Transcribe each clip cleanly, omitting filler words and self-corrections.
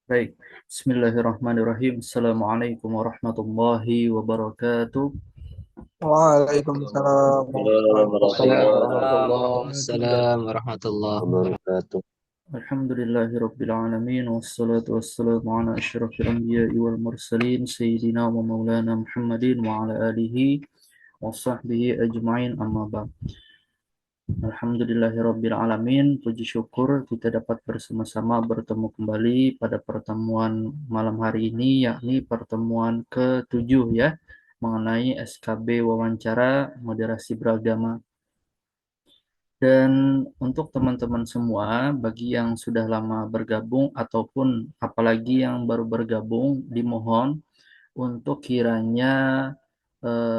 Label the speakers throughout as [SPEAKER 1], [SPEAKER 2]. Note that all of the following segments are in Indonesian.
[SPEAKER 1] Baik, Bismillahirrahmanirrahim. Assalamualaikum warahmatullahi wabarakatuh.
[SPEAKER 2] Waalaikumsalam warahmatullahi wabarakatuh.
[SPEAKER 3] Waalaikumsalam warahmatullahi wabarakatuh.
[SPEAKER 1] Alhamdulillahirabbil alamin wassalatu wassalamu ala asyrafil anbiya'i wal mursalin sayyidina wa maulana Muhammadin wa ala alihi wa sahbihi ajma'in amma ba'd. Alhamdulillahirabbil alamin, puji syukur kita dapat bersama-sama bertemu kembali pada pertemuan malam hari ini, yakni pertemuan ke-7 ya, mengenai SKB wawancara moderasi beragama. Dan untuk teman-teman semua, bagi yang sudah lama bergabung ataupun apalagi yang baru bergabung, dimohon untuk kiranya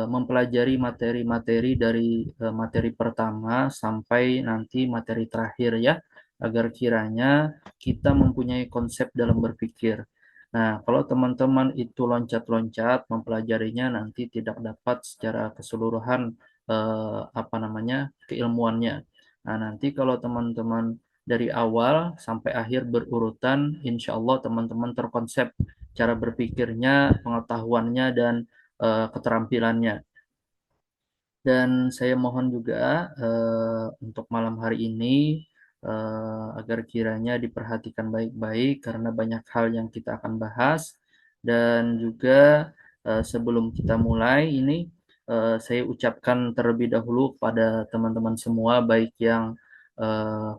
[SPEAKER 1] mempelajari materi-materi dari materi pertama sampai nanti materi terakhir ya, agar kiranya kita mempunyai konsep dalam berpikir. Nah, kalau teman-teman itu loncat-loncat mempelajarinya nanti tidak dapat secara keseluruhan keilmuannya. Nah, nanti kalau teman-teman dari awal sampai akhir berurutan, insya Allah teman-teman terkonsep cara berpikirnya, pengetahuannya, dan keterampilannya. Dan saya mohon juga untuk malam hari ini agar kiranya diperhatikan baik-baik karena banyak hal yang kita akan bahas. Dan juga sebelum kita mulai ini saya ucapkan terlebih dahulu pada teman-teman semua, baik yang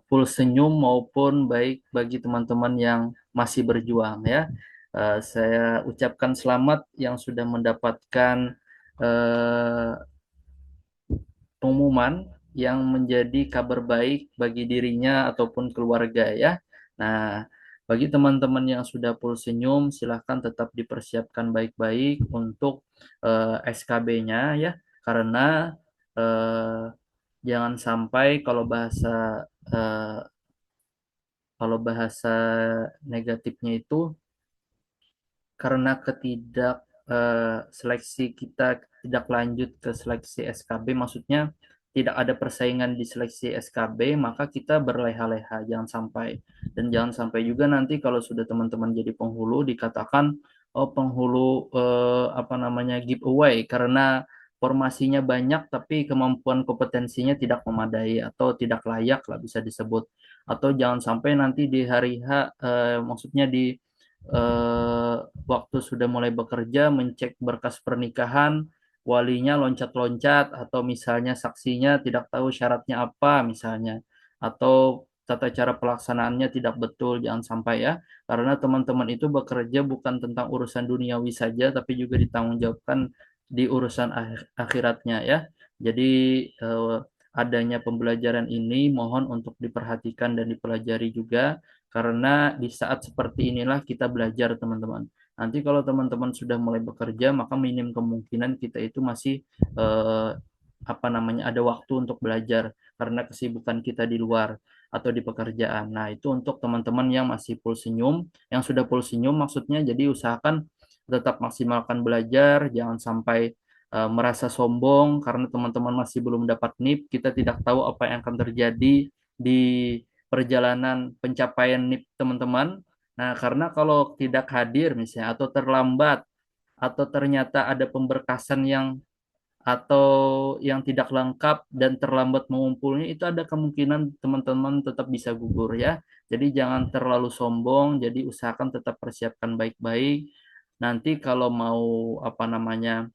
[SPEAKER 1] full senyum maupun baik bagi teman-teman yang masih berjuang ya. Saya ucapkan selamat yang sudah mendapatkan eh, pengumuman yang menjadi kabar baik bagi dirinya ataupun keluarga ya. Nah, bagi teman-teman yang sudah full senyum, silahkan tetap dipersiapkan baik-baik untuk SKB-nya ya, karena eh, jangan sampai eh, kalau bahasa negatifnya itu karena seleksi kita tidak lanjut ke seleksi SKB, maksudnya tidak ada persaingan di seleksi SKB, maka kita berleha-leha, jangan sampai. Dan jangan sampai juga nanti kalau sudah teman-teman jadi penghulu dikatakan, oh penghulu giveaway karena formasinya banyak tapi kemampuan kompetensinya tidak memadai atau tidak layak lah bisa disebut. Atau jangan sampai nanti di hari H, maksudnya di eh, waktu sudah mulai bekerja mencek berkas pernikahan, walinya loncat-loncat atau misalnya saksinya tidak tahu syaratnya apa misalnya, atau tata cara pelaksanaannya tidak betul, jangan sampai ya, karena teman-teman itu bekerja bukan tentang urusan duniawi saja tapi juga ditanggungjawabkan di urusan akhiratnya ya. Jadi eh, adanya pembelajaran ini mohon untuk diperhatikan dan dipelajari juga, karena di saat seperti inilah kita belajar, teman-teman. Nanti kalau teman-teman sudah mulai bekerja, maka minim kemungkinan kita itu masih eh, ada waktu untuk belajar karena kesibukan kita di luar atau di pekerjaan. Nah, itu untuk teman-teman yang masih full senyum, yang sudah full senyum maksudnya. Jadi usahakan tetap maksimalkan belajar, jangan sampai merasa sombong karena teman-teman masih belum dapat NIP. Kita tidak tahu apa yang akan terjadi di perjalanan pencapaian NIP teman-teman. Nah, karena kalau tidak hadir misalnya atau terlambat atau ternyata ada pemberkasan atau yang tidak lengkap dan terlambat mengumpulnya, itu ada kemungkinan teman-teman tetap bisa gugur ya. Jadi jangan terlalu sombong, jadi usahakan tetap persiapkan baik-baik. Nanti kalau mau apa namanya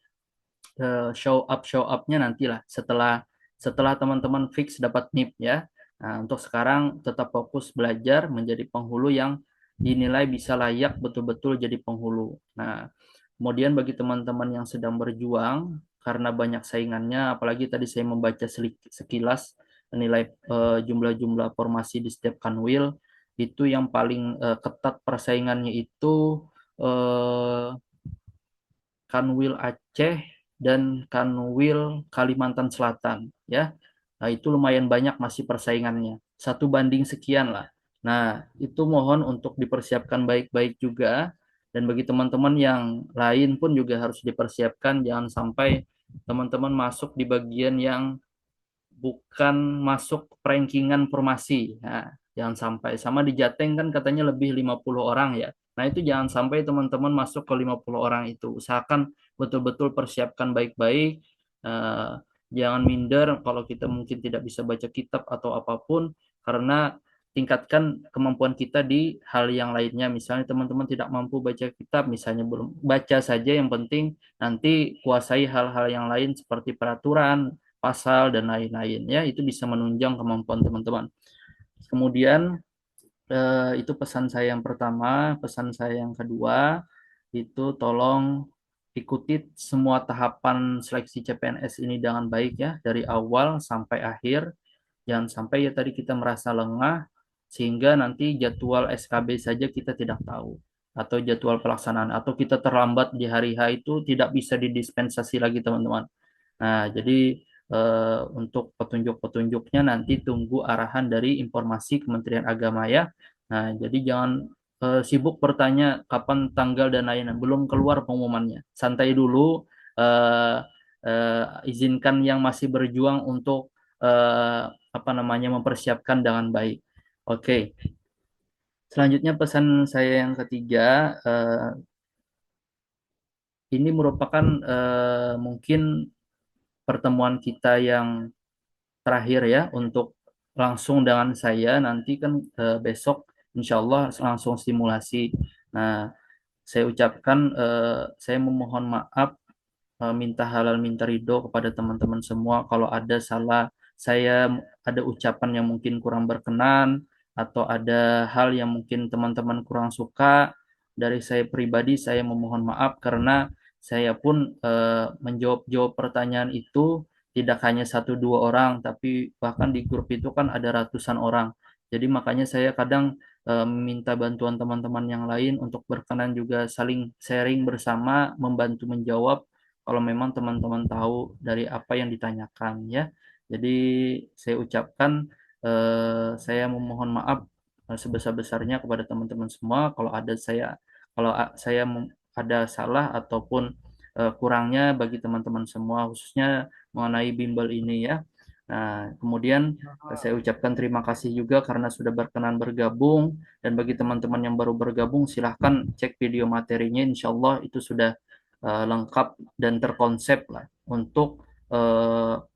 [SPEAKER 1] show upnya nantilah setelah setelah teman-teman fix dapat NIP ya. Nah, untuk sekarang tetap fokus belajar menjadi penghulu yang dinilai bisa layak betul-betul jadi penghulu. Nah, kemudian bagi teman-teman yang sedang berjuang karena banyak saingannya, apalagi tadi saya membaca sekilas nilai jumlah-jumlah formasi di setiap kanwil, itu yang paling ketat persaingannya itu eh, Kanwil Aceh dan Kanwil Kalimantan Selatan ya. Nah, itu lumayan banyak masih persaingannya. Satu banding sekian lah. Nah, itu mohon untuk dipersiapkan baik-baik juga. Dan bagi teman-teman yang lain pun juga harus dipersiapkan. Jangan sampai teman-teman masuk di bagian yang bukan masuk rankingan formasi. Nah, Jangan sampai. Sama di Jateng kan katanya lebih 50 orang ya. Nah, itu jangan sampai teman-teman masuk ke 50 orang itu. Usahakan betul-betul persiapkan baik-baik. Eh, jangan minder kalau kita mungkin tidak bisa baca kitab atau apapun, karena tingkatkan kemampuan kita di hal yang lainnya. Misalnya teman-teman tidak mampu baca kitab, misalnya belum baca saja, yang penting nanti kuasai hal-hal yang lain seperti peraturan, pasal, dan lain-lain ya. Itu bisa menunjang kemampuan teman-teman. Kemudian itu pesan saya yang pertama. Pesan saya yang kedua itu tolong ikuti semua tahapan seleksi CPNS ini dengan baik ya, dari awal sampai akhir. Jangan sampai ya tadi kita merasa lengah sehingga nanti jadwal SKB saja kita tidak tahu, atau jadwal pelaksanaan, atau kita terlambat di hari H itu tidak bisa didispensasi lagi teman-teman. Nah, jadi untuk petunjuk-petunjuknya nanti tunggu arahan dari informasi Kementerian Agama ya. Nah, jadi jangan sibuk bertanya kapan tanggal dan lain-lain. Belum keluar pengumumannya. Santai dulu, eh, izinkan yang masih berjuang untuk apa namanya mempersiapkan dengan baik. Oke, selanjutnya pesan saya yang ketiga, ini merupakan mungkin pertemuan kita yang terakhir ya untuk langsung dengan saya. Nanti kan besok insya Allah langsung simulasi. Nah, saya ucapkan saya memohon maaf, minta halal minta ridho kepada teman-teman semua kalau ada salah saya, ada ucapan yang mungkin kurang berkenan, atau ada hal yang mungkin teman-teman kurang suka. Dari saya pribadi saya memohon maaf, karena saya pun menjawab pertanyaan itu tidak hanya satu dua orang, tapi bahkan di grup itu kan ada ratusan orang. Jadi makanya saya kadang minta bantuan teman-teman yang lain untuk berkenan juga saling sharing bersama, membantu menjawab kalau memang teman-teman tahu dari apa yang ditanyakan ya. Jadi saya ucapkan saya memohon maaf sebesar-besarnya kepada teman-teman semua kalau ada saya ada salah ataupun kurangnya bagi teman-teman semua, khususnya mengenai bimbel ini ya. Nah, kemudian saya ucapkan terima kasih juga karena sudah berkenan bergabung, dan bagi teman-teman yang baru bergabung silahkan cek video materinya, insya Allah itu sudah lengkap dan terkonsep lah untuk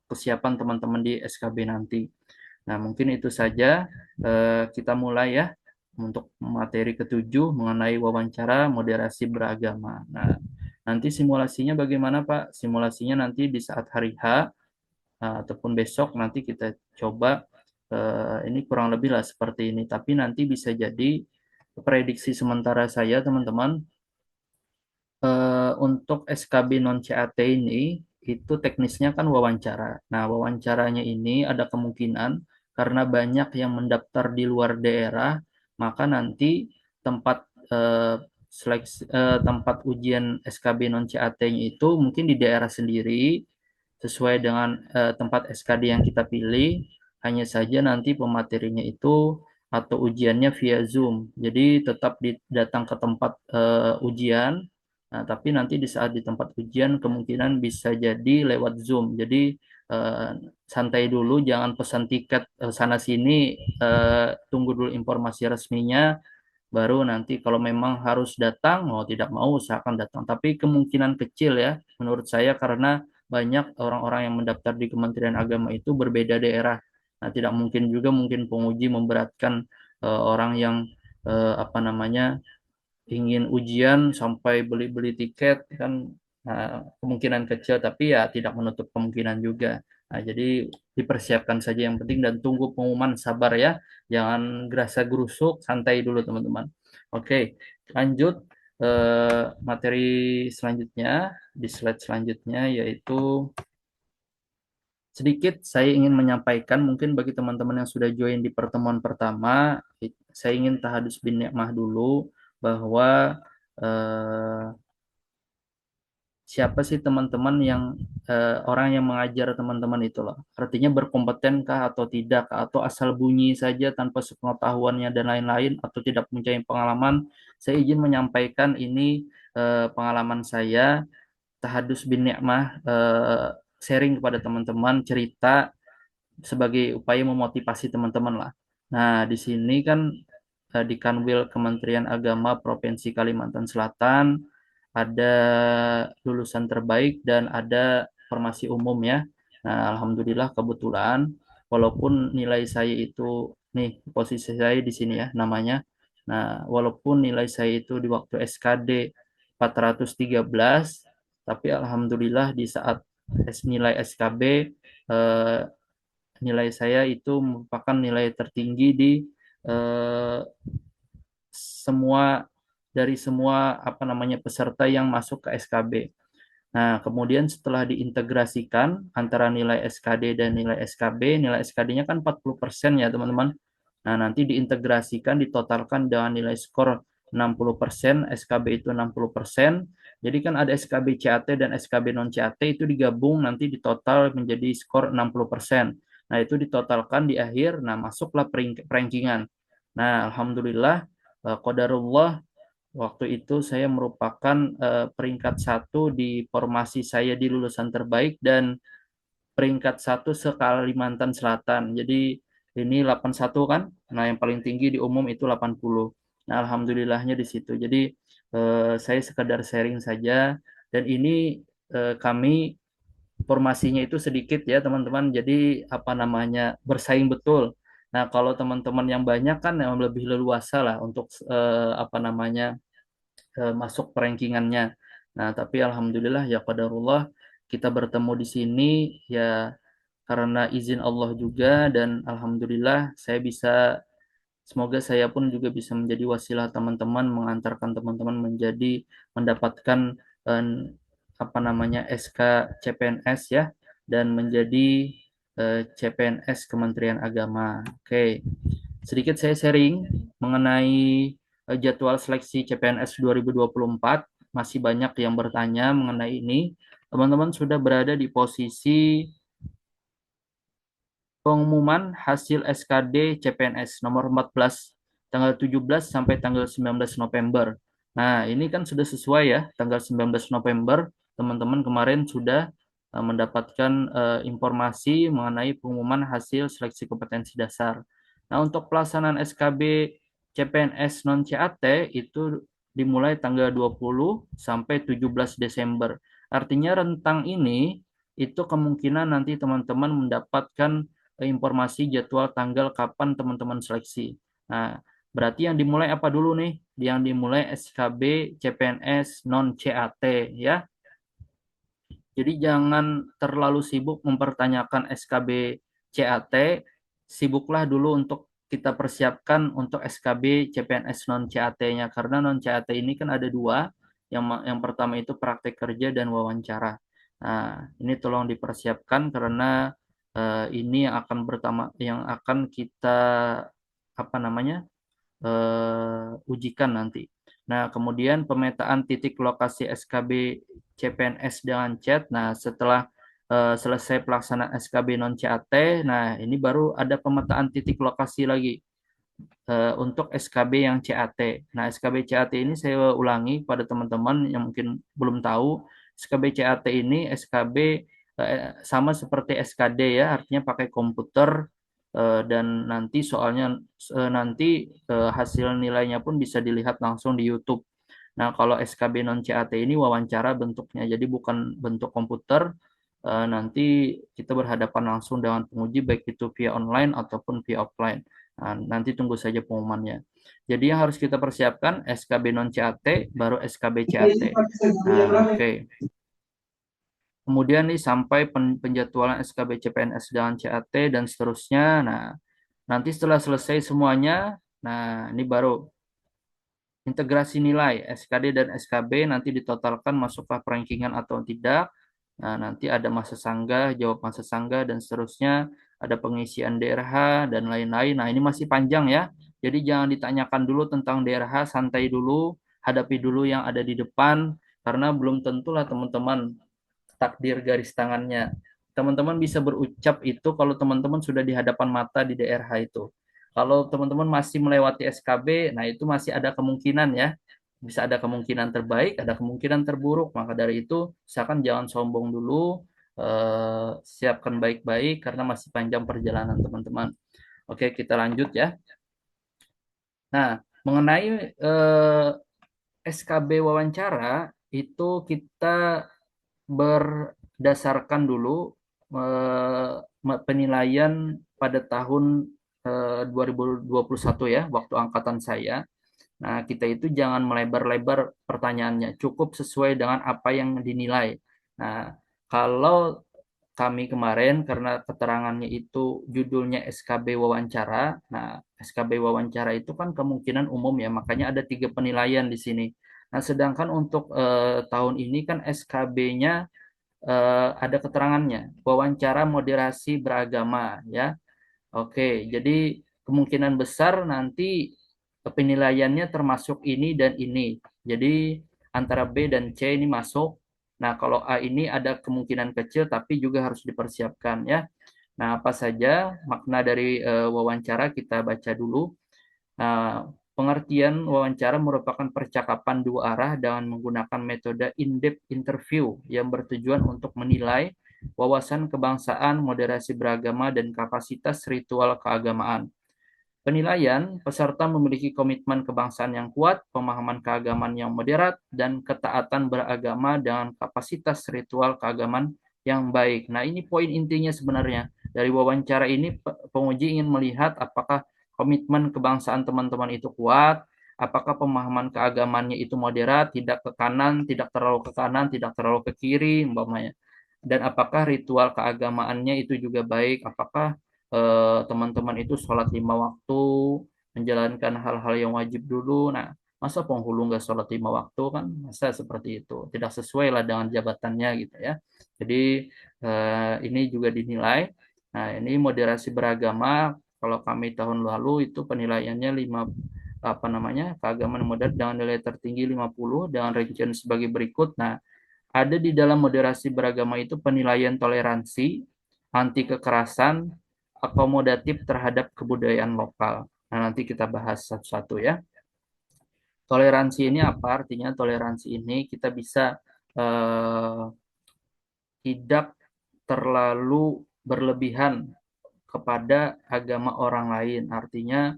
[SPEAKER 1] kesiapan teman-teman di SKB nanti. Nah, mungkin itu saja. Kita mulai ya untuk materi ketujuh mengenai wawancara moderasi beragama. Nah, nanti simulasinya bagaimana Pak? Simulasinya nanti di saat hari H ataupun besok nanti kita coba ini kurang lebih lah seperti ini. Tapi nanti bisa jadi prediksi sementara saya teman-teman, untuk SKB non CAT ini itu teknisnya kan wawancara. Nah, wawancaranya ini ada kemungkinan karena banyak yang mendaftar di luar daerah, maka nanti tempat tempat ujian SKB non CAT-nya itu mungkin di daerah sendiri sesuai dengan tempat SKD yang kita pilih. Hanya saja nanti pematerinya itu atau ujiannya via Zoom. Jadi tetap datang ke tempat ujian. Nah, tapi nanti di saat di tempat ujian kemungkinan bisa jadi lewat Zoom. Jadi eh, santai dulu, jangan pesan tiket sana sini, tunggu dulu informasi resminya, baru nanti kalau memang harus datang, mau tidak mau usahakan datang. Tapi kemungkinan kecil ya menurut saya, karena banyak orang-orang yang mendaftar di Kementerian Agama itu berbeda daerah. Nah, tidak mungkin juga mungkin penguji memberatkan orang yang apa namanya ingin ujian sampai beli-beli tiket kan, kemungkinan kecil, tapi ya tidak menutup kemungkinan juga. Nah, jadi dipersiapkan saja yang penting dan tunggu pengumuman, sabar ya. Jangan gerasa gerusuk, santai dulu teman-teman. Oke, lanjut materi selanjutnya, di slide selanjutnya, yaitu sedikit saya ingin menyampaikan mungkin bagi teman-teman yang sudah join di pertemuan pertama. Saya ingin tahadus bin nikmah dulu bahwa eh, siapa sih teman-teman yang orang yang mengajar teman-teman itu loh. Artinya berkompetenkah atau tidak, atau asal bunyi saja tanpa sepengetahuannya dan lain-lain, atau tidak mempunyai pengalaman. Saya izin menyampaikan ini pengalaman saya, tahadus bin nikmah, sharing kepada teman-teman, cerita sebagai upaya memotivasi teman-teman lah. Nah, di sini kan di Kanwil Kementerian Agama Provinsi Kalimantan Selatan ada lulusan terbaik dan ada formasi umum ya. Nah, alhamdulillah kebetulan walaupun nilai saya itu nih posisi saya di sini ya namanya. Nah, walaupun nilai saya itu di waktu SKD 413, tapi alhamdulillah di saat nilai SKB eh, nilai saya itu merupakan nilai tertinggi di eh, semua dari semua apa namanya peserta yang masuk ke SKB. Nah, kemudian setelah diintegrasikan antara nilai SKD dan nilai SKB, nilai SKD-nya kan 40% ya, teman-teman. Nah, nanti diintegrasikan, ditotalkan dengan nilai skor 60%, SKB itu 60%. Jadi kan ada SKB CAT dan SKB non CAT itu digabung nanti ditotal menjadi skor 60%. Nah, itu ditotalkan di akhir, nah masuklah rankingan. Nah, alhamdulillah, qadarullah waktu itu saya merupakan peringkat satu di formasi saya di lulusan terbaik dan peringkat satu se-Kalimantan Selatan. Jadi ini 81 kan? Nah, yang paling tinggi di umum itu 80. Nah, alhamdulillahnya di situ. Jadi saya sekedar sharing saja dan ini kami formasinya itu sedikit ya, teman-teman. Jadi apa namanya? Bersaing betul. Nah, kalau teman-teman yang banyak kan yang lebih leluasa lah untuk apa namanya? Masuk rankingannya. Nah, tapi alhamdulillah ya qadarullah kita bertemu di sini ya karena izin Allah juga dan alhamdulillah saya bisa semoga saya pun juga bisa menjadi wasilah teman-teman mengantarkan teman-teman menjadi mendapatkan eh, apa namanya SK CPNS ya dan menjadi CPNS Kementerian Agama. Oke. Sedikit saya sharing mengenai jadwal seleksi CPNS 2024. Masih banyak yang bertanya mengenai ini. Teman-teman sudah berada di posisi pengumuman hasil SKD CPNS nomor 14 tanggal 17 sampai tanggal 19 November. Nah, ini kan sudah sesuai ya, tanggal 19 November teman-teman kemarin sudah mendapatkan informasi mengenai pengumuman hasil seleksi kompetensi dasar. Nah, untuk pelaksanaan SKB CPNS non CAT itu dimulai tanggal 20 sampai 17 Desember. Artinya rentang ini itu kemungkinan nanti teman-teman mendapatkan informasi jadwal tanggal kapan teman-teman seleksi. Nah, berarti yang dimulai apa dulu nih? Yang dimulai SKB CPNS non CAT ya. Jadi jangan terlalu sibuk mempertanyakan SKB CAT, sibuklah dulu untuk kita persiapkan untuk SKB CPNS non CAT-nya karena non CAT ini kan ada dua. Yang pertama itu praktek kerja dan wawancara. Nah, ini tolong dipersiapkan karena ini yang akan kita apa namanya ujikan nanti. Nah, kemudian pemetaan titik lokasi SKB CPNS dengan chat. Nah, setelah selesai pelaksanaan SKB non CAT, nah ini baru ada pemetaan titik lokasi lagi untuk SKB yang CAT. Nah, SKB CAT ini saya ulangi pada teman-teman yang mungkin belum tahu. SKB CAT ini SKB sama seperti SKD ya, artinya pakai komputer dan nanti soalnya nanti hasil nilainya pun bisa dilihat langsung di YouTube. Nah, kalau SKB non CAT ini wawancara bentuknya, jadi bukan bentuk komputer. Nanti kita berhadapan langsung dengan penguji baik itu via online ataupun via offline. Nah, nanti tunggu saja pengumumannya. Jadi yang harus kita persiapkan SKB non CAT baru SKB CAT. Nah, oke. Kemudian nih sampai penjadwalan SKB CPNS dengan CAT dan seterusnya. Nah, nanti setelah selesai semuanya, nah ini baru integrasi nilai SKD dan SKB nanti ditotalkan masuklah rankingan atau tidak. Nah, nanti ada masa sanggah, jawab masa sanggah dan seterusnya, ada pengisian DRH dan lain-lain. Nah, ini masih panjang ya. Jadi jangan ditanyakan dulu tentang DRH, santai dulu, hadapi dulu yang ada di depan karena belum tentulah teman-teman takdir garis tangannya. Teman-teman bisa berucap itu kalau teman-teman sudah di hadapan mata di DRH itu. Kalau teman-teman masih melewati SKB, nah itu masih ada kemungkinan ya. Bisa ada kemungkinan terbaik, ada kemungkinan terburuk. Maka dari itu, misalkan jangan sombong dulu, siapkan baik-baik karena masih panjang perjalanan teman-teman. Oke, kita lanjut ya. Nah, mengenai SKB wawancara itu kita berdasarkan dulu penilaian pada tahun 2021 ya, waktu angkatan saya. Nah, kita itu jangan melebar-lebar pertanyaannya, cukup sesuai dengan apa yang dinilai. Nah, kalau kami kemarin karena keterangannya itu judulnya SKB wawancara. Nah, SKB wawancara itu kan kemungkinan umum ya, makanya ada 3 penilaian di sini. Nah, sedangkan untuk tahun ini kan SKB-nya ada keterangannya, wawancara moderasi beragama ya. Oke, jadi kemungkinan besar nanti penilaiannya termasuk ini dan ini. Jadi antara B dan C ini masuk. Nah, kalau A ini ada kemungkinan kecil tapi juga harus dipersiapkan ya. Nah, apa saja makna dari wawancara kita baca dulu. Nah, pengertian wawancara merupakan percakapan dua arah dengan menggunakan metode in-depth interview yang bertujuan untuk menilai wawasan kebangsaan, moderasi beragama, dan kapasitas ritual keagamaan. Penilaian, peserta memiliki komitmen kebangsaan yang kuat, pemahaman keagamaan yang moderat, dan ketaatan beragama dengan kapasitas ritual keagamaan yang baik. Nah, ini poin intinya sebenarnya. Dari wawancara ini, penguji ingin melihat apakah komitmen kebangsaan teman-teman itu kuat, apakah pemahaman keagamaannya itu moderat, tidak ke kanan, tidak terlalu ke kiri, umpamanya. Dan apakah ritual keagamaannya itu juga baik, apakah teman-teman itu sholat 5 waktu, menjalankan hal-hal yang wajib dulu. Nah, masa penghulu nggak sholat 5 waktu kan? Masa seperti itu? Tidak sesuai lah dengan jabatannya gitu ya. Jadi ini juga dinilai. Nah, ini moderasi beragama. Kalau kami tahun lalu itu penilaiannya 5 apa namanya keagamaan moderat dengan nilai tertinggi 50 dengan region sebagai berikut. Nah, ada di dalam moderasi beragama itu penilaian toleransi, anti kekerasan, akomodatif terhadap kebudayaan lokal. Nah, nanti kita bahas satu-satu ya. Toleransi ini apa? Artinya toleransi ini kita bisa eh, tidak terlalu berlebihan kepada agama orang lain. Artinya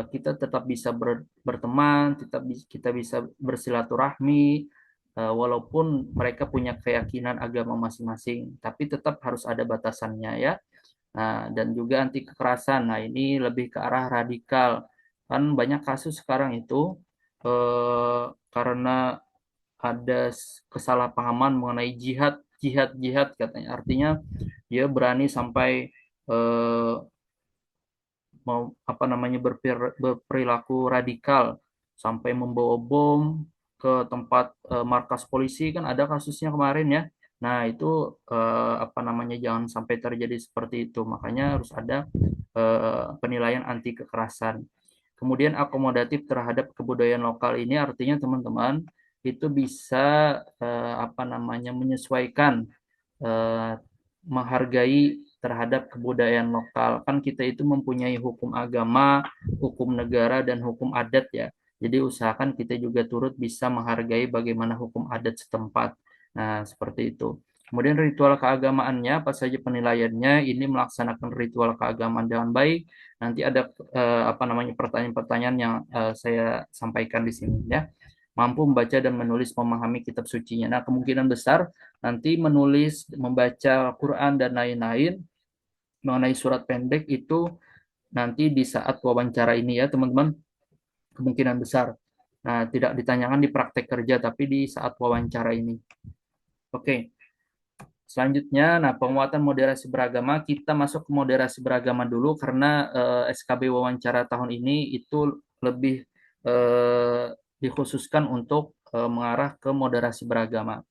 [SPEAKER 1] kita tetap bisa berteman, kita bisa bersilaturahmi, walaupun mereka punya keyakinan agama masing-masing, tapi tetap harus ada batasannya ya. Nah, dan juga anti kekerasan. Nah, ini lebih ke arah radikal. Kan banyak kasus sekarang itu karena ada kesalahpahaman mengenai jihad, jihad, jihad katanya. Artinya dia berani sampai eh, mau apa namanya berperilaku radikal sampai membawa bom ke tempat markas polisi kan ada kasusnya kemarin ya. Nah, itu apa namanya jangan sampai terjadi seperti itu. Makanya harus ada penilaian anti kekerasan. Kemudian akomodatif terhadap kebudayaan lokal ini artinya teman-teman itu bisa apa namanya menyesuaikan eh, menghargai terhadap kebudayaan lokal. Kan kita itu mempunyai hukum agama, hukum negara, dan hukum adat ya. Jadi usahakan kita juga turut bisa menghargai bagaimana hukum adat setempat. Nah, seperti itu. Kemudian ritual keagamaannya, apa saja penilaiannya, ini melaksanakan ritual keagamaan dengan baik. Nanti ada apa namanya pertanyaan-pertanyaan yang saya sampaikan di sini ya. Mampu membaca dan menulis memahami kitab sucinya. Nah, kemungkinan besar nanti menulis, membaca Quran dan lain-lain mengenai surat pendek itu nanti di saat wawancara ini ya teman-teman, kemungkinan besar. Nah, tidak ditanyakan di praktek kerja tapi di saat wawancara ini. Oke. Selanjutnya, nah penguatan moderasi beragama, kita masuk ke moderasi beragama dulu karena SKB wawancara tahun ini itu lebih dikhususkan untuk mengarah ke moderasi beragama.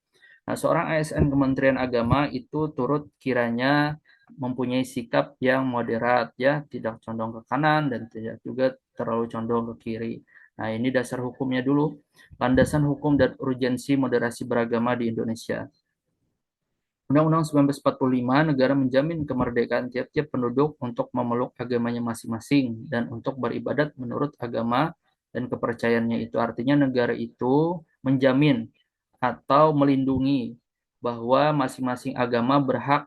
[SPEAKER 1] Nah, seorang ASN Kementerian Agama itu turut kiranya mempunyai sikap yang moderat ya, tidak condong ke kanan dan tidak juga terlalu condong ke kiri. Nah, ini dasar hukumnya dulu. Landasan hukum dan urgensi moderasi beragama di Indonesia. Undang-Undang 1945 negara menjamin kemerdekaan tiap-tiap penduduk untuk memeluk agamanya masing-masing dan untuk beribadat menurut agama dan kepercayaannya itu. Artinya negara itu menjamin atau melindungi bahwa masing-masing agama berhak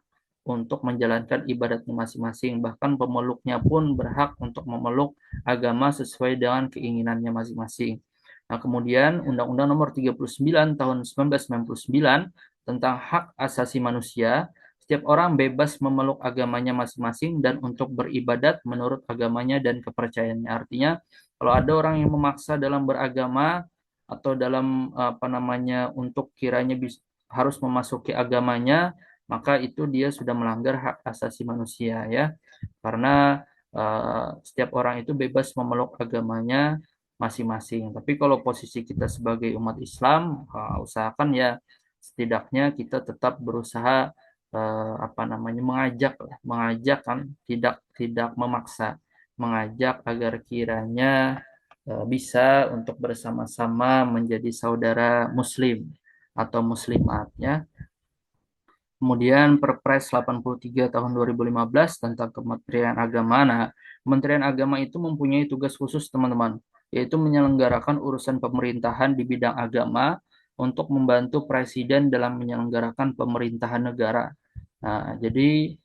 [SPEAKER 1] untuk menjalankan ibadatnya masing-masing. Bahkan pemeluknya pun berhak untuk memeluk agama sesuai dengan keinginannya masing-masing. Nah, kemudian Undang-Undang Nomor 39 Tahun 1999 tentang hak asasi manusia, setiap orang bebas memeluk agamanya masing-masing dan untuk beribadat menurut agamanya dan kepercayaannya. Artinya, kalau ada orang yang memaksa dalam beragama atau dalam untuk kiranya harus memasuki agamanya, maka itu dia sudah melanggar hak asasi manusia ya. Karena setiap orang itu bebas memeluk agamanya masing-masing. Tapi kalau posisi kita sebagai umat Islam, usahakan ya setidaknya kita tetap berusaha mengajak kan, tidak tidak memaksa, mengajak agar kiranya bisa untuk bersama-sama menjadi saudara muslim atau muslimat ya. Kemudian Perpres 83 tahun 2015 tentang Kementerian Agama. Nah, Kementerian Agama itu mempunyai tugas khusus teman-teman, yaitu menyelenggarakan urusan pemerintahan di bidang agama untuk membantu Presiden dalam menyelenggarakan pemerintahan negara. Nah, jadi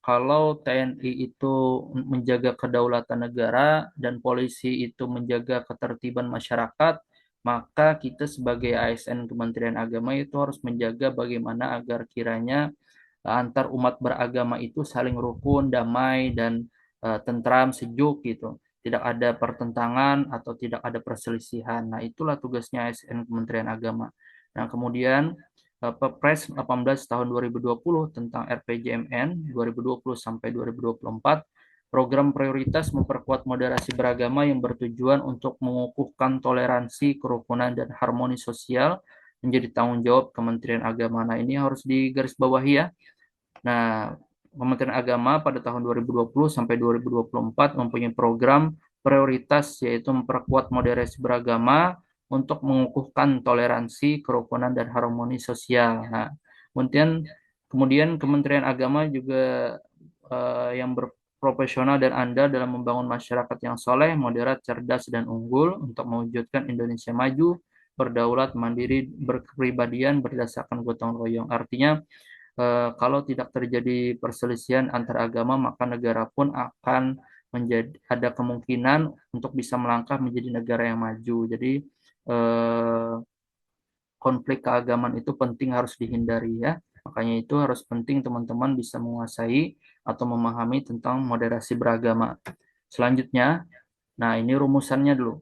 [SPEAKER 1] kalau TNI itu menjaga kedaulatan negara dan polisi itu menjaga ketertiban masyarakat, maka kita sebagai ASN Kementerian Agama itu harus menjaga bagaimana agar kiranya antar umat beragama itu saling rukun, damai, dan tentram, sejuk gitu. Tidak ada pertentangan atau tidak ada perselisihan. Nah, itulah tugasnya ASN Kementerian Agama. Nah, kemudian Perpres 18 tahun 2020 tentang RPJMN 2020 sampai 2024, program prioritas memperkuat moderasi beragama yang bertujuan untuk mengukuhkan toleransi, kerukunan, dan harmoni sosial menjadi tanggung jawab Kementerian Agama. Nah, ini harus digarisbawahi ya. Nah, Kementerian Agama pada tahun 2020 sampai 2024 mempunyai program prioritas yaitu memperkuat moderasi beragama untuk mengukuhkan toleransi, kerukunan, dan harmoni sosial. Nah, kemudian Kementerian Agama juga yang berprofesional dan andal dalam membangun masyarakat yang soleh, moderat, cerdas, dan unggul untuk mewujudkan Indonesia maju, berdaulat, mandiri, berkepribadian, berdasarkan gotong royong. Artinya, kalau tidak terjadi perselisihan antar agama, maka negara pun akan ada kemungkinan untuk bisa melangkah menjadi negara yang maju. Jadi konflik keagamaan itu penting, harus dihindari ya. Makanya itu harus penting teman-teman bisa menguasai atau memahami tentang moderasi beragama. Selanjutnya, nah ini rumusannya dulu.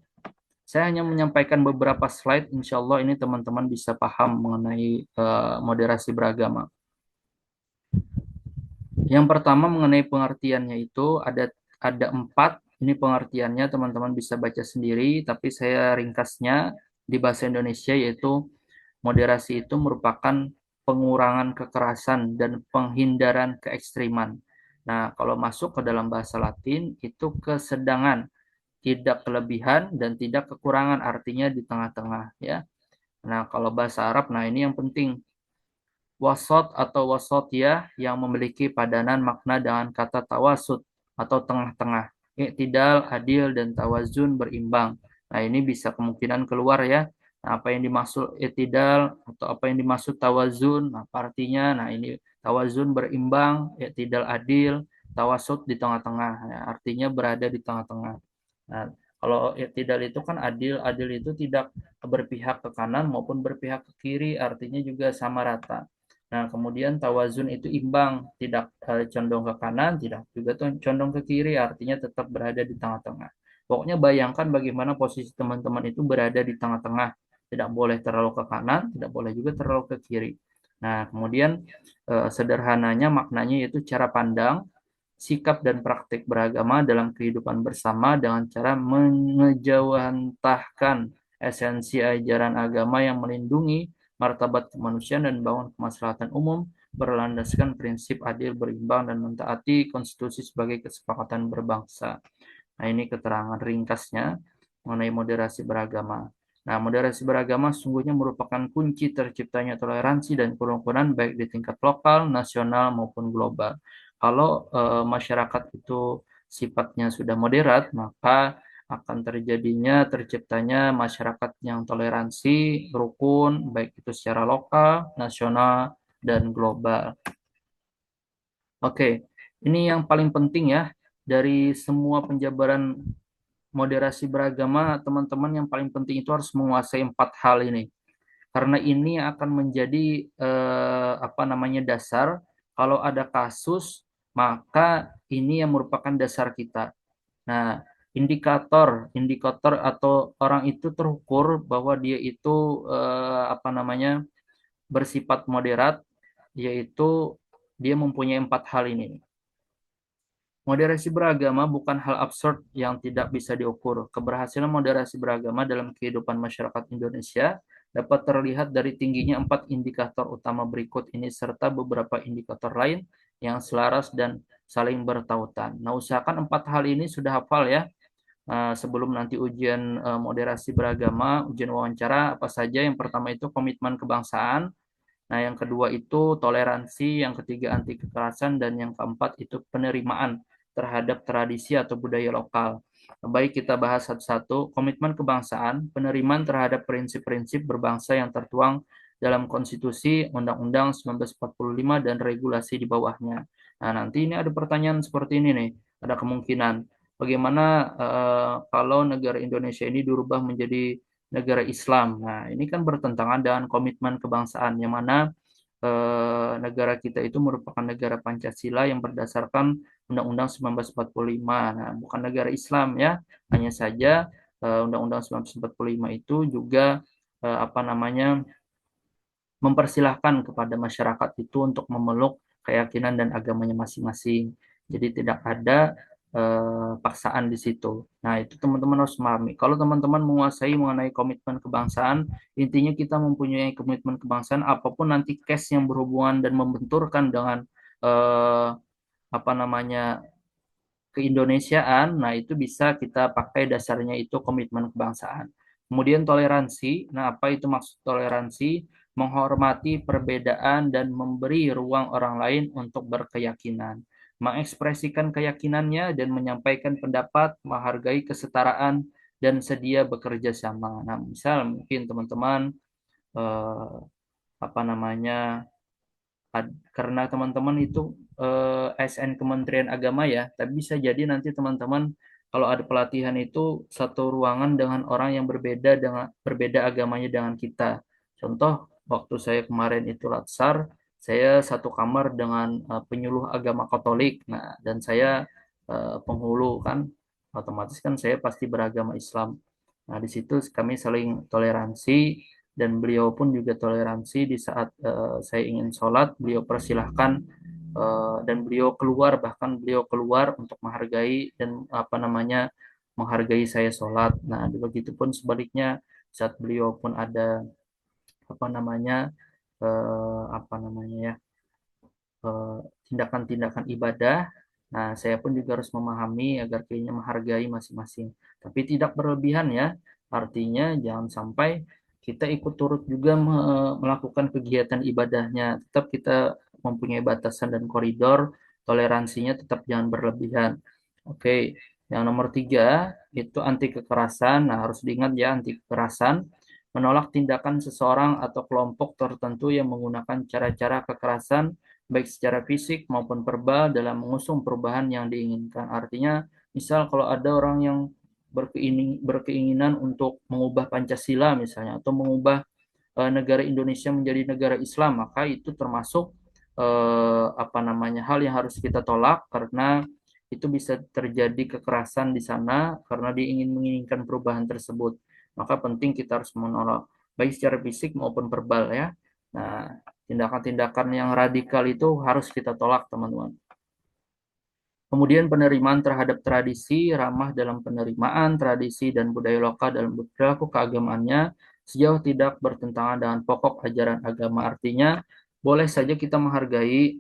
[SPEAKER 1] Saya hanya menyampaikan beberapa slide, insya Allah ini teman-teman bisa paham mengenai moderasi beragama. Yang pertama mengenai pengertiannya itu ada 4. Ini pengertiannya teman-teman bisa baca sendiri, tapi saya ringkasnya di bahasa Indonesia, yaitu moderasi itu merupakan pengurangan kekerasan dan penghindaran keekstriman. Nah, kalau masuk ke dalam bahasa Latin itu kesedangan, tidak kelebihan dan tidak kekurangan, artinya di tengah-tengah ya. Nah, kalau bahasa Arab, nah ini yang penting. Wasot atau wasotiyah yang memiliki padanan makna dengan kata tawasud atau tengah-tengah. Iktidal, adil, dan tawazun berimbang. Nah, ini bisa kemungkinan keluar ya. Nah, apa yang dimaksud iktidal atau apa yang dimaksud tawazun? Nah, artinya, nah ini tawazun berimbang, iktidal adil, tawasud di tengah-tengah. Nah, artinya berada di tengah-tengah. Nah, kalau iktidal itu kan adil, adil itu tidak berpihak ke kanan maupun berpihak ke kiri, artinya juga sama rata. Nah, kemudian tawazun itu imbang, tidak condong ke kanan, tidak juga condong ke kiri, artinya tetap berada di tengah-tengah. Pokoknya bayangkan bagaimana posisi teman-teman itu berada di tengah-tengah. Tidak boleh terlalu ke kanan, tidak boleh juga terlalu ke kiri. Nah, kemudian sederhananya maknanya yaitu cara pandang, sikap dan praktik beragama dalam kehidupan bersama dengan cara mengejawantahkan esensi ajaran agama yang melindungi martabat kemanusiaan dan bangun kemaslahatan umum berlandaskan prinsip adil, berimbang, dan mentaati konstitusi sebagai kesepakatan berbangsa. Nah, ini keterangan ringkasnya mengenai moderasi beragama. Nah, moderasi beragama sesungguhnya merupakan kunci terciptanya toleransi dan kerukunan baik di tingkat lokal, nasional, maupun global. Kalau masyarakat itu sifatnya sudah moderat, maka akan terciptanya masyarakat yang toleransi, rukun, baik itu secara lokal, nasional, dan global. Oke, ini yang paling penting ya dari semua penjabaran moderasi beragama, teman-teman yang paling penting itu harus menguasai 4 hal ini. Karena ini akan menjadi apa namanya dasar kalau ada kasus, maka ini yang merupakan dasar kita. Nah, indikator atau orang itu terukur bahwa dia itu apa namanya bersifat moderat, yaitu dia mempunyai 4 hal ini. Moderasi beragama bukan hal absurd yang tidak bisa diukur. Keberhasilan moderasi beragama dalam kehidupan masyarakat Indonesia dapat terlihat dari tingginya 4 indikator utama berikut ini serta beberapa indikator lain yang selaras dan saling bertautan. Nah, usahakan 4 hal ini sudah hafal ya. Sebelum nanti ujian moderasi beragama, ujian wawancara apa saja. Yang pertama itu komitmen kebangsaan. Nah, yang kedua itu toleransi, yang ketiga anti kekerasan, dan yang keempat itu penerimaan terhadap tradisi atau budaya lokal. Baik, kita bahas satu-satu. Komitmen kebangsaan, penerimaan terhadap prinsip-prinsip berbangsa yang tertuang dalam Konstitusi, Undang-Undang 1945, dan regulasi di bawahnya. Nah, nanti ini ada pertanyaan seperti ini nih, ada kemungkinan. Bagaimana kalau negara Indonesia ini dirubah menjadi negara Islam. Nah, ini kan bertentangan dengan komitmen kebangsaan, yang mana negara kita itu merupakan negara Pancasila yang berdasarkan Undang-Undang 1945. Nah, bukan negara Islam ya, hanya saja Undang-Undang 1945 itu juga apa namanya mempersilahkan kepada masyarakat itu untuk memeluk keyakinan dan agamanya masing-masing. Jadi tidak ada paksaan di situ. Nah, itu teman-teman harus memahami. Kalau teman-teman menguasai mengenai komitmen kebangsaan, intinya kita mempunyai komitmen kebangsaan apapun nanti case yang berhubungan dan membenturkan dengan eh, apa namanya keindonesiaan, nah itu bisa kita pakai dasarnya itu komitmen kebangsaan. Kemudian toleransi, nah apa itu maksud toleransi? Menghormati perbedaan dan memberi ruang orang lain untuk berkeyakinan. Mengekspresikan keyakinannya dan menyampaikan pendapat, menghargai kesetaraan, dan sedia bekerja sama. Nah, misal mungkin teman-teman eh, apa namanya karena teman-teman itu ASN Kementerian Agama ya, tapi bisa jadi nanti teman-teman kalau ada pelatihan itu satu ruangan dengan orang yang berbeda agamanya dengan kita. Contoh waktu saya kemarin itu latsar, saya satu kamar dengan penyuluh agama Katolik. Nah, dan saya penghulu kan, otomatis kan saya pasti beragama Islam. Nah, di situ kami saling toleransi dan beliau pun juga toleransi di saat saya ingin sholat, beliau persilahkan dan beliau keluar untuk menghargai dan apa namanya menghargai saya sholat. Nah, begitu pun sebaliknya saat beliau pun ada apa namanya ya eh, tindakan-tindakan ibadah. Nah, saya pun juga harus memahami agar kayaknya menghargai masing-masing. Tapi tidak berlebihan ya. Artinya jangan sampai kita ikut turut juga melakukan kegiatan ibadahnya. Tetap kita mempunyai batasan dan koridor, toleransinya tetap jangan berlebihan. Oke, yang nomor 3 itu anti kekerasan. Nah, harus diingat ya anti kekerasan menolak tindakan seseorang atau kelompok tertentu yang menggunakan cara-cara kekerasan baik secara fisik maupun verbal dalam mengusung perubahan yang diinginkan. Artinya, misal kalau ada orang yang berkeinginan untuk mengubah Pancasila misalnya atau mengubah negara Indonesia menjadi negara Islam, maka itu termasuk apa namanya hal yang harus kita tolak karena itu bisa terjadi kekerasan di sana karena dia ingin menginginkan perubahan tersebut. Maka penting kita harus menolak baik secara fisik maupun verbal ya. Nah, tindakan-tindakan yang radikal itu harus kita tolak, teman-teman. Kemudian penerimaan terhadap tradisi, ramah dalam penerimaan tradisi dan budaya lokal dalam perilaku keagamaannya sejauh tidak bertentangan dengan pokok ajaran agama. Artinya, boleh saja kita menghargai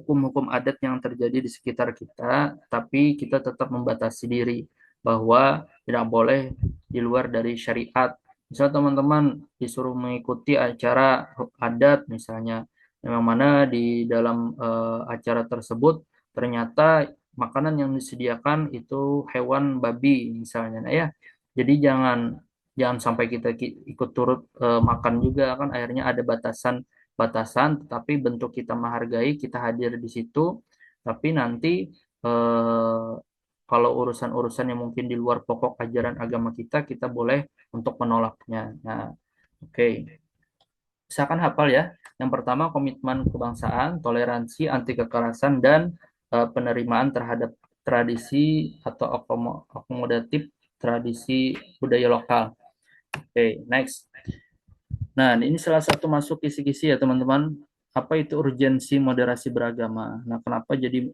[SPEAKER 1] hukum-hukum adat yang terjadi di sekitar kita, tapi kita tetap membatasi diri bahwa tidak boleh di luar dari syariat. Misal teman-teman disuruh mengikuti acara adat misalnya, yang mana di dalam acara tersebut ternyata makanan yang disediakan itu hewan babi misalnya. Nah ya, jadi jangan jangan sampai kita ikut turut makan juga kan akhirnya ada batasan batasan, tetapi bentuk kita menghargai, kita hadir di situ. Tapi nanti kalau urusan-urusan yang mungkin di luar pokok ajaran agama kita, kita boleh untuk menolaknya. Nah, oke. Misalkan hafal ya. Yang pertama komitmen kebangsaan, toleransi, anti kekerasan, dan penerimaan terhadap tradisi atau akomodatif tradisi budaya lokal. Oke, next. Nah, ini salah satu masuk kisi-kisi ya teman-teman. Apa itu urgensi moderasi beragama? Nah, kenapa jadi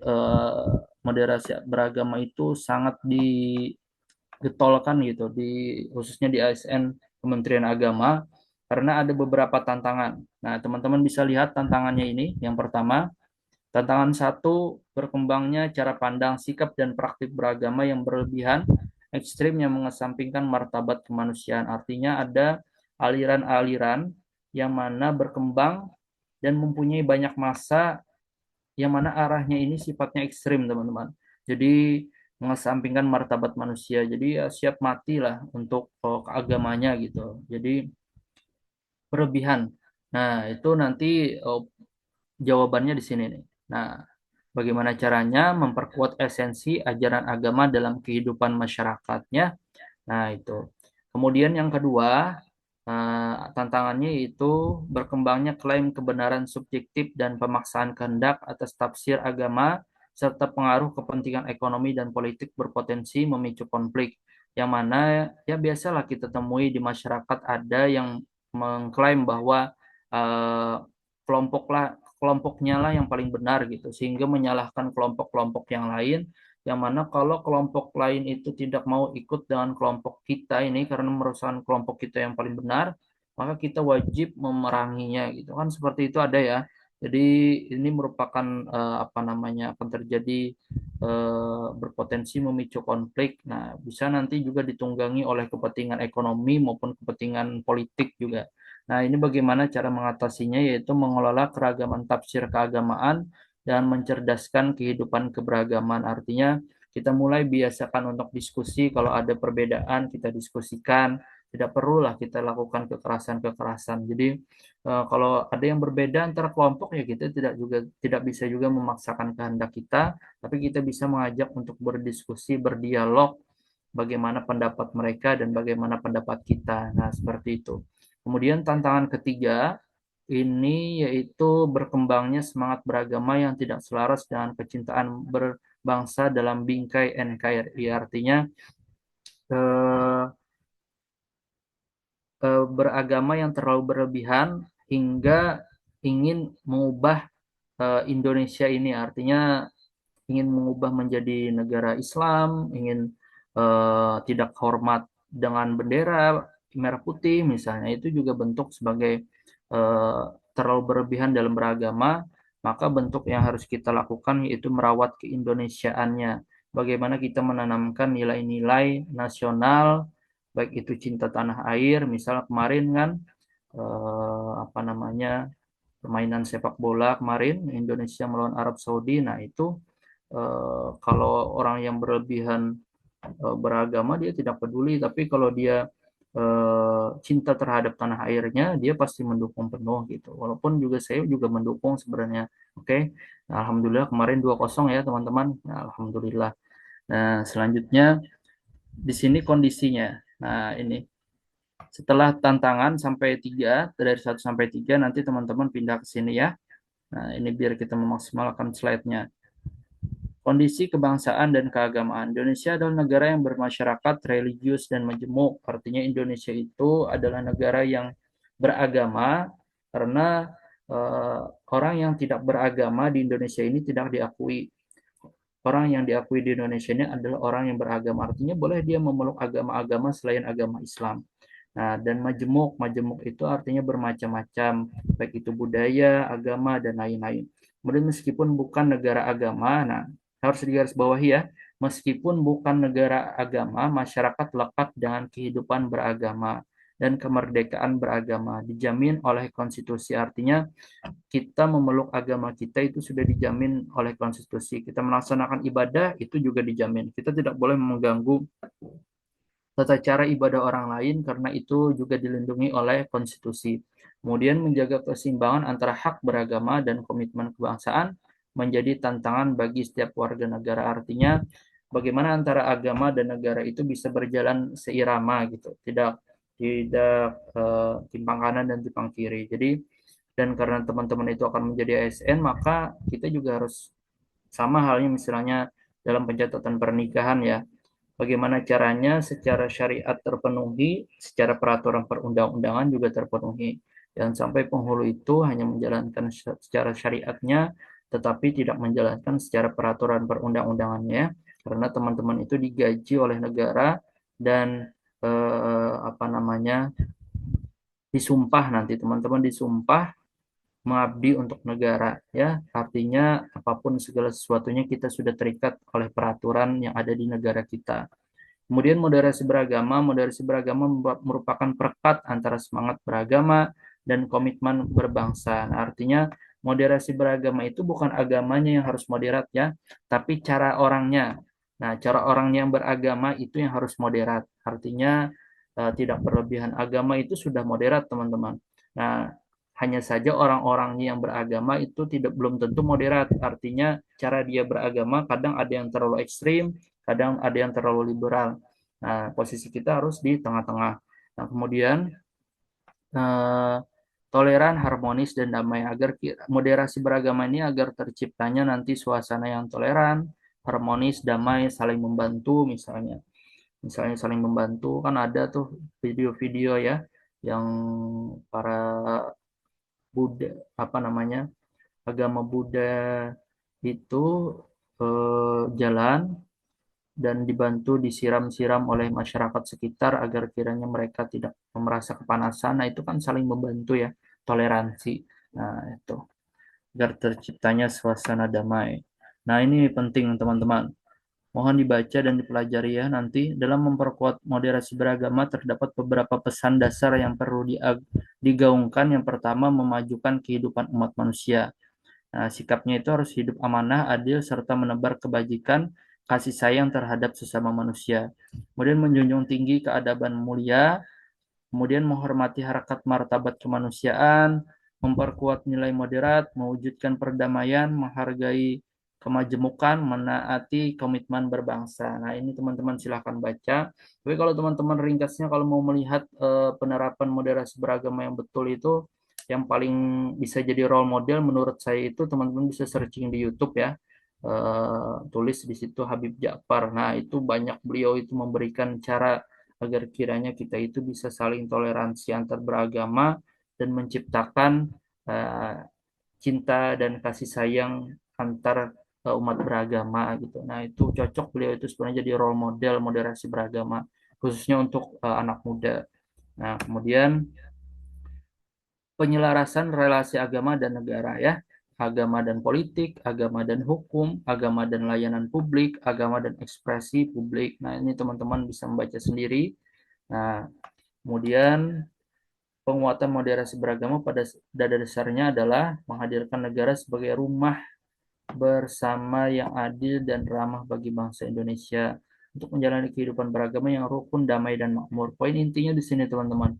[SPEAKER 1] moderasi beragama itu sangat digetolkan gitu, khususnya di ASN Kementerian Agama, karena ada beberapa tantangan. Nah, teman-teman bisa lihat tantangannya ini. Yang pertama, tantangan satu, berkembangnya cara pandang, sikap, dan praktik beragama yang berlebihan, ekstrim yang mengesampingkan martabat kemanusiaan. Artinya ada aliran-aliran yang mana berkembang dan mempunyai banyak massa yang mana arahnya ini sifatnya ekstrim, teman-teman. Jadi mengesampingkan martabat manusia. Jadi ya siap mati lah untuk keagamanya gitu. Jadi berlebihan. Nah, itu nanti jawabannya di sini nih. Nah, bagaimana caranya memperkuat esensi ajaran agama dalam kehidupan masyarakatnya? Nah, itu. Kemudian yang kedua, tantangannya itu berkembangnya klaim kebenaran subjektif dan pemaksaan kehendak atas tafsir agama serta pengaruh kepentingan ekonomi dan politik berpotensi memicu konflik. Yang mana ya biasalah kita temui di masyarakat ada yang mengklaim bahwa eh, kelompoknya lah yang paling benar gitu, sehingga menyalahkan kelompok-kelompok yang lain, yang mana kalau kelompok lain itu tidak mau ikut dengan kelompok kita ini karena merupakan kelompok kita yang paling benar, maka kita wajib memeranginya gitu kan, seperti itu ada ya. Jadi ini merupakan apa namanya, akan terjadi berpotensi memicu konflik. Nah, bisa nanti juga ditunggangi oleh kepentingan ekonomi maupun kepentingan politik juga. Nah, ini bagaimana cara mengatasinya, yaitu mengelola keragaman tafsir keagamaan dan mencerdaskan kehidupan keberagaman. Artinya kita mulai biasakan untuk diskusi, kalau ada perbedaan kita diskusikan, tidak perlulah kita lakukan kekerasan-kekerasan. Jadi kalau ada yang berbeda antara kelompok ya kita tidak bisa juga memaksakan kehendak kita, tapi kita bisa mengajak untuk berdiskusi, berdialog bagaimana pendapat mereka dan bagaimana pendapat kita. Nah, seperti itu. Kemudian tantangan ketiga ini yaitu berkembangnya semangat beragama yang tidak selaras dengan kecintaan berbangsa dalam bingkai NKRI. Artinya eh, beragama yang terlalu berlebihan hingga ingin mengubah Indonesia ini. Artinya ingin mengubah menjadi negara Islam, ingin tidak hormat dengan bendera merah putih misalnya, itu juga bentuk sebagai terlalu berlebihan dalam beragama. Maka bentuk yang harus kita lakukan yaitu merawat keindonesiaannya. Bagaimana kita menanamkan nilai-nilai nasional, baik itu cinta tanah air, misal kemarin kan apa namanya, permainan sepak bola kemarin Indonesia melawan Arab Saudi. Nah, itu kalau orang yang berlebihan beragama dia tidak peduli, tapi kalau dia cinta terhadap tanah airnya, dia pasti mendukung penuh gitu. Walaupun juga saya juga mendukung sebenarnya. Oke. Nah, alhamdulillah kemarin 2-0 ya teman-teman. Nah, alhamdulillah. Nah, selanjutnya di sini kondisinya. Nah, ini setelah tantangan sampai 3, dari 1 sampai 3, nanti teman-teman pindah ke sini ya. Nah, ini biar kita memaksimalkan slide-nya. Kondisi kebangsaan dan keagamaan. Indonesia adalah negara yang bermasyarakat religius dan majemuk. Artinya Indonesia itu adalah negara yang beragama, karena orang yang tidak beragama di Indonesia ini tidak diakui. Orang yang diakui di Indonesia ini adalah orang yang beragama. Artinya boleh dia memeluk agama-agama selain agama Islam. Nah, dan majemuk, majemuk itu artinya bermacam-macam, baik itu budaya, agama, dan lain-lain. Kemudian meskipun bukan negara agama, nah harus digarisbawahi ya, meskipun bukan negara agama, masyarakat lekat dengan kehidupan beragama dan kemerdekaan beragama dijamin oleh konstitusi. Artinya kita memeluk agama kita itu sudah dijamin oleh konstitusi. Kita melaksanakan ibadah itu juga dijamin. Kita tidak boleh mengganggu tata cara ibadah orang lain karena itu juga dilindungi oleh konstitusi. Kemudian menjaga keseimbangan antara hak beragama dan komitmen kebangsaan menjadi tantangan bagi setiap warga negara. Artinya bagaimana antara agama dan negara itu bisa berjalan seirama gitu, tidak tidak timpang kanan dan timpang kiri. Jadi dan karena teman-teman itu akan menjadi ASN, maka kita juga harus sama halnya misalnya dalam pencatatan pernikahan ya. Bagaimana caranya secara syariat terpenuhi, secara peraturan perundang-undangan juga terpenuhi. Jangan sampai penghulu itu hanya menjalankan secara syariatnya, tetapi tidak menjalankan secara peraturan perundang-undangannya, karena teman-teman itu digaji oleh negara dan apa namanya disumpah nanti teman-teman disumpah mengabdi untuk negara ya, artinya apapun segala sesuatunya kita sudah terikat oleh peraturan yang ada di negara kita. Kemudian moderasi beragama merupakan perekat antara semangat beragama dan komitmen berbangsa. Nah, artinya moderasi beragama itu bukan agamanya yang harus moderat ya, tapi cara orangnya. Nah, cara orang yang beragama itu yang harus moderat. Artinya tidak berlebihan. Agama itu sudah moderat, teman-teman. Nah, hanya saja orang-orang yang beragama itu tidak belum tentu moderat. Artinya cara dia beragama kadang ada yang terlalu ekstrim, kadang ada yang terlalu liberal. Nah, posisi kita harus di tengah-tengah. Nah, kemudian eh, toleran, harmonis, dan damai agar moderasi beragama ini agar terciptanya nanti suasana yang toleran, harmonis, damai, saling membantu misalnya. Misalnya saling membantu kan ada tuh video-video ya yang para Buddha apa namanya agama Buddha itu jalan dan dibantu disiram-siram oleh masyarakat sekitar agar kiranya mereka tidak merasa kepanasan. Nah, itu kan saling membantu ya, toleransi. Nah, itu agar terciptanya suasana damai. Nah, ini penting teman-teman. Mohon dibaca dan dipelajari ya nanti. Dalam memperkuat moderasi beragama terdapat beberapa pesan dasar yang perlu digaungkan. Yang pertama, memajukan kehidupan umat manusia. Nah, sikapnya itu harus hidup amanah, adil, serta menebar kebajikan, kasih sayang terhadap sesama manusia. Kemudian menjunjung tinggi keadaban mulia, kemudian menghormati harkat martabat kemanusiaan, memperkuat nilai moderat, mewujudkan perdamaian, menghargai kemajemukan, menaati komitmen berbangsa. Nah, ini teman-teman silahkan baca. Tapi kalau teman-teman ringkasnya, kalau mau melihat penerapan moderasi beragama yang betul itu, yang paling bisa jadi role model menurut saya itu teman-teman bisa searching di YouTube ya. Tulis di situ Habib Ja'far. Nah, itu banyak beliau itu memberikan cara agar kiranya kita itu bisa saling toleransi antar beragama dan menciptakan uh, cinta dan kasih sayang antar umat beragama gitu. Nah, itu cocok beliau itu sebenarnya jadi role model moderasi beragama khususnya untuk anak muda. Nah, kemudian penyelarasan relasi agama dan negara ya. Agama dan politik, agama dan hukum, agama dan layanan publik, agama dan ekspresi publik. Nah, ini teman-teman bisa membaca sendiri. Nah, kemudian penguatan moderasi beragama pada dasarnya adalah menghadirkan negara sebagai rumah bersama yang adil dan ramah bagi bangsa Indonesia untuk menjalani kehidupan beragama yang rukun, damai, dan makmur. Poin intinya di sini, teman-teman.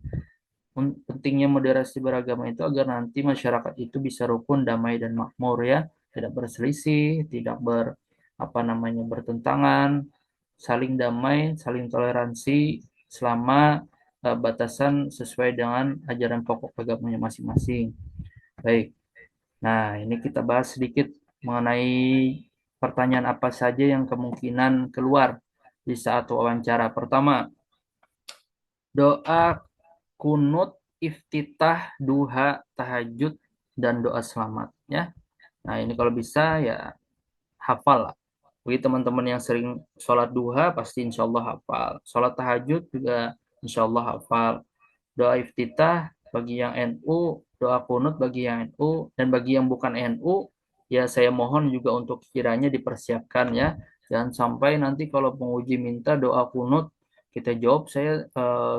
[SPEAKER 1] Pentingnya moderasi beragama itu agar nanti masyarakat itu bisa rukun, damai, dan makmur ya, tidak berselisih, tidak apa namanya bertentangan, saling damai, saling toleransi selama batasan sesuai dengan ajaran pokok agamanya masing-masing. Baik. Nah, ini kita bahas sedikit mengenai pertanyaan apa saja yang kemungkinan keluar di saat wawancara. Pertama, doa kunut, iftitah, duha, tahajud, dan doa selamat ya. Nah, ini kalau bisa ya hafal lah. Bagi teman-teman yang sering sholat duha pasti insya Allah hafal. Sholat tahajud juga insya Allah hafal. Doa iftitah bagi yang NU, doa kunut bagi yang NU, dan bagi yang bukan NU, ya saya mohon juga untuk kiranya dipersiapkan ya. Jangan sampai nanti kalau penguji minta doa kunut, kita jawab saya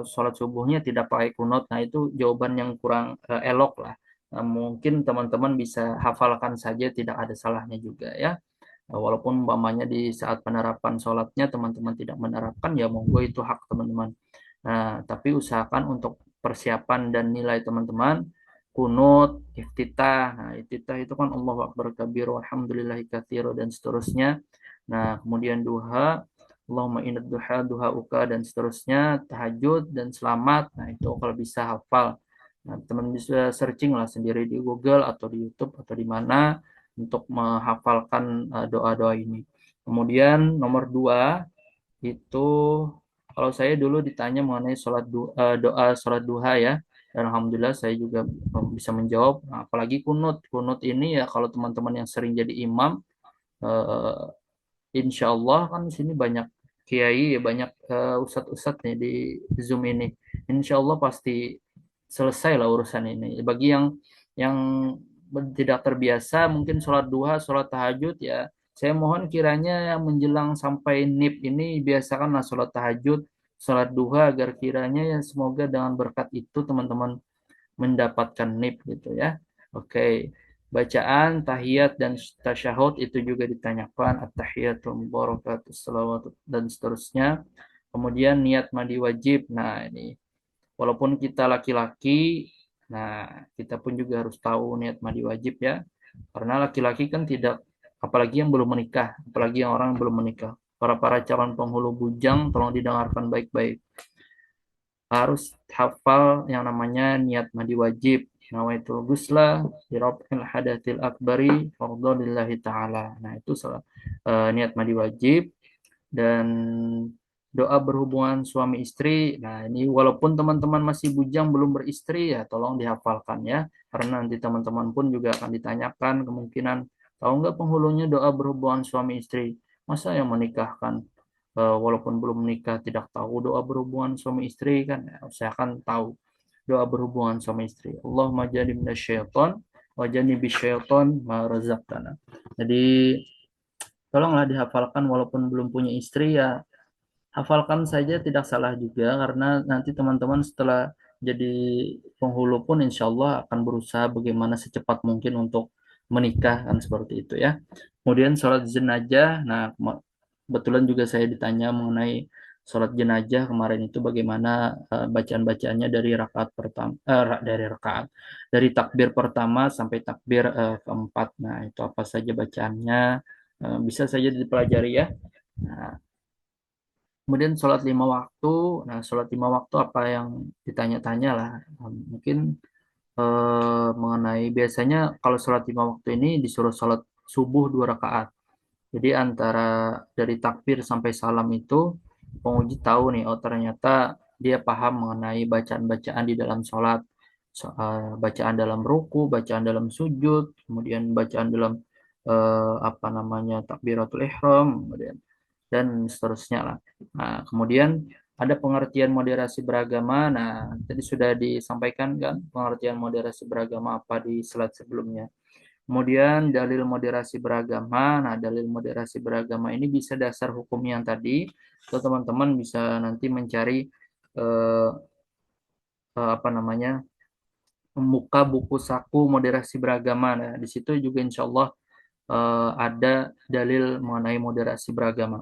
[SPEAKER 1] sholat subuhnya tidak pakai kunut. Nah, itu jawaban yang kurang elok lah. Nah, mungkin teman-teman bisa hafalkan saja, tidak ada salahnya juga ya. Walaupun umpamanya di saat penerapan sholatnya teman-teman tidak menerapkan, ya monggo itu hak teman-teman. Nah, tapi usahakan untuk persiapan dan nilai teman-teman, kunut, iftitah. Nah, iftitah itu kan Allahu Akbar kabir, walhamdulillahi katsira dan seterusnya. Nah, kemudian duha, Allahumma inna duha, duha uka dan seterusnya, tahajud dan selamat. Nah, itu kalau bisa hafal. Nah, teman bisa searching lah sendiri di Google atau di YouTube atau di mana untuk menghafalkan doa-doa ini. Kemudian nomor dua itu kalau saya dulu ditanya mengenai doa sholat duha ya, dan alhamdulillah saya juga bisa menjawab. Nah, apalagi kunut, kunut ini ya kalau teman-teman yang sering jadi imam, eh, insya Allah kan di sini banyak kiai, banyak ustadz-ustadz nih di Zoom ini. Insya Allah pasti selesai lah urusan ini. Bagi yang tidak terbiasa, mungkin sholat duha, sholat tahajud ya. Saya mohon kiranya yang menjelang sampai nip ini biasakanlah sholat tahajud, sholat duha agar kiranya ya semoga dengan berkat itu teman-teman mendapatkan nip gitu ya. Oke. Bacaan, tahiyat, dan tasyahud itu juga ditanyakan. At-tahiyatul mubarakatus, salawat, dan seterusnya. Kemudian niat mandi wajib. Nah ini, walaupun kita laki-laki, nah kita pun juga harus tahu niat mandi wajib ya. Karena laki-laki kan tidak, apalagi yang belum menikah, apalagi yang orang yang belum menikah. Para calon penghulu bujang, tolong didengarkan baik-baik, harus hafal yang namanya niat mandi wajib. Nawaitul ghusla birafil hadatsil akbari fardholillahi ta'ala. Nah, itu salah niat mandi wajib. Dan doa berhubungan suami istri. Nah, ini walaupun teman-teman masih bujang belum beristri ya tolong dihafalkan ya. Karena nanti teman-teman pun juga akan ditanyakan kemungkinan tahu nggak penghulunya doa berhubungan suami istri. Masa yang menikahkan walaupun belum menikah tidak tahu doa berhubungan suami istri kan ya, saya akan tahu doa berhubungan suami istri. Allahumma jadi minasyaiton wa janibi syaiton ma razaqtana. Jadi tolonglah dihafalkan walaupun belum punya istri ya, hafalkan saja tidak salah juga karena nanti teman-teman setelah jadi penghulu pun insya Allah akan berusaha bagaimana secepat mungkin untuk menikah kan seperti itu ya. Kemudian sholat jenazah, nah kebetulan juga saya ditanya mengenai sholat jenazah kemarin itu bagaimana bacaan-bacaannya dari rakaat pertama, dari rakaat, dari takbir pertama sampai takbir keempat. Nah itu apa saja bacaannya, bisa saja dipelajari ya. Nah, kemudian sholat lima waktu. Nah, sholat lima waktu apa yang ditanya-tanya lah. Mungkin mengenai biasanya kalau sholat lima waktu ini disuruh sholat subuh dua rakaat. Jadi antara dari takbir sampai salam itu penguji tahu nih, oh ternyata dia paham mengenai bacaan-bacaan di dalam sholat. Bacaan dalam ruku, bacaan dalam sujud, kemudian bacaan dalam apa namanya takbiratul ihram, kemudian dan seterusnya lah. Nah, kemudian ada pengertian moderasi beragama. Nah, tadi sudah disampaikan kan pengertian moderasi beragama apa di slide sebelumnya. Kemudian dalil moderasi beragama. Nah, dalil moderasi beragama ini bisa dasar hukum yang tadi. Atau teman-teman bisa nanti mencari eh, apa namanya membuka buku saku moderasi beragama. Nah, di situ juga insya Allah ada dalil mengenai moderasi beragama.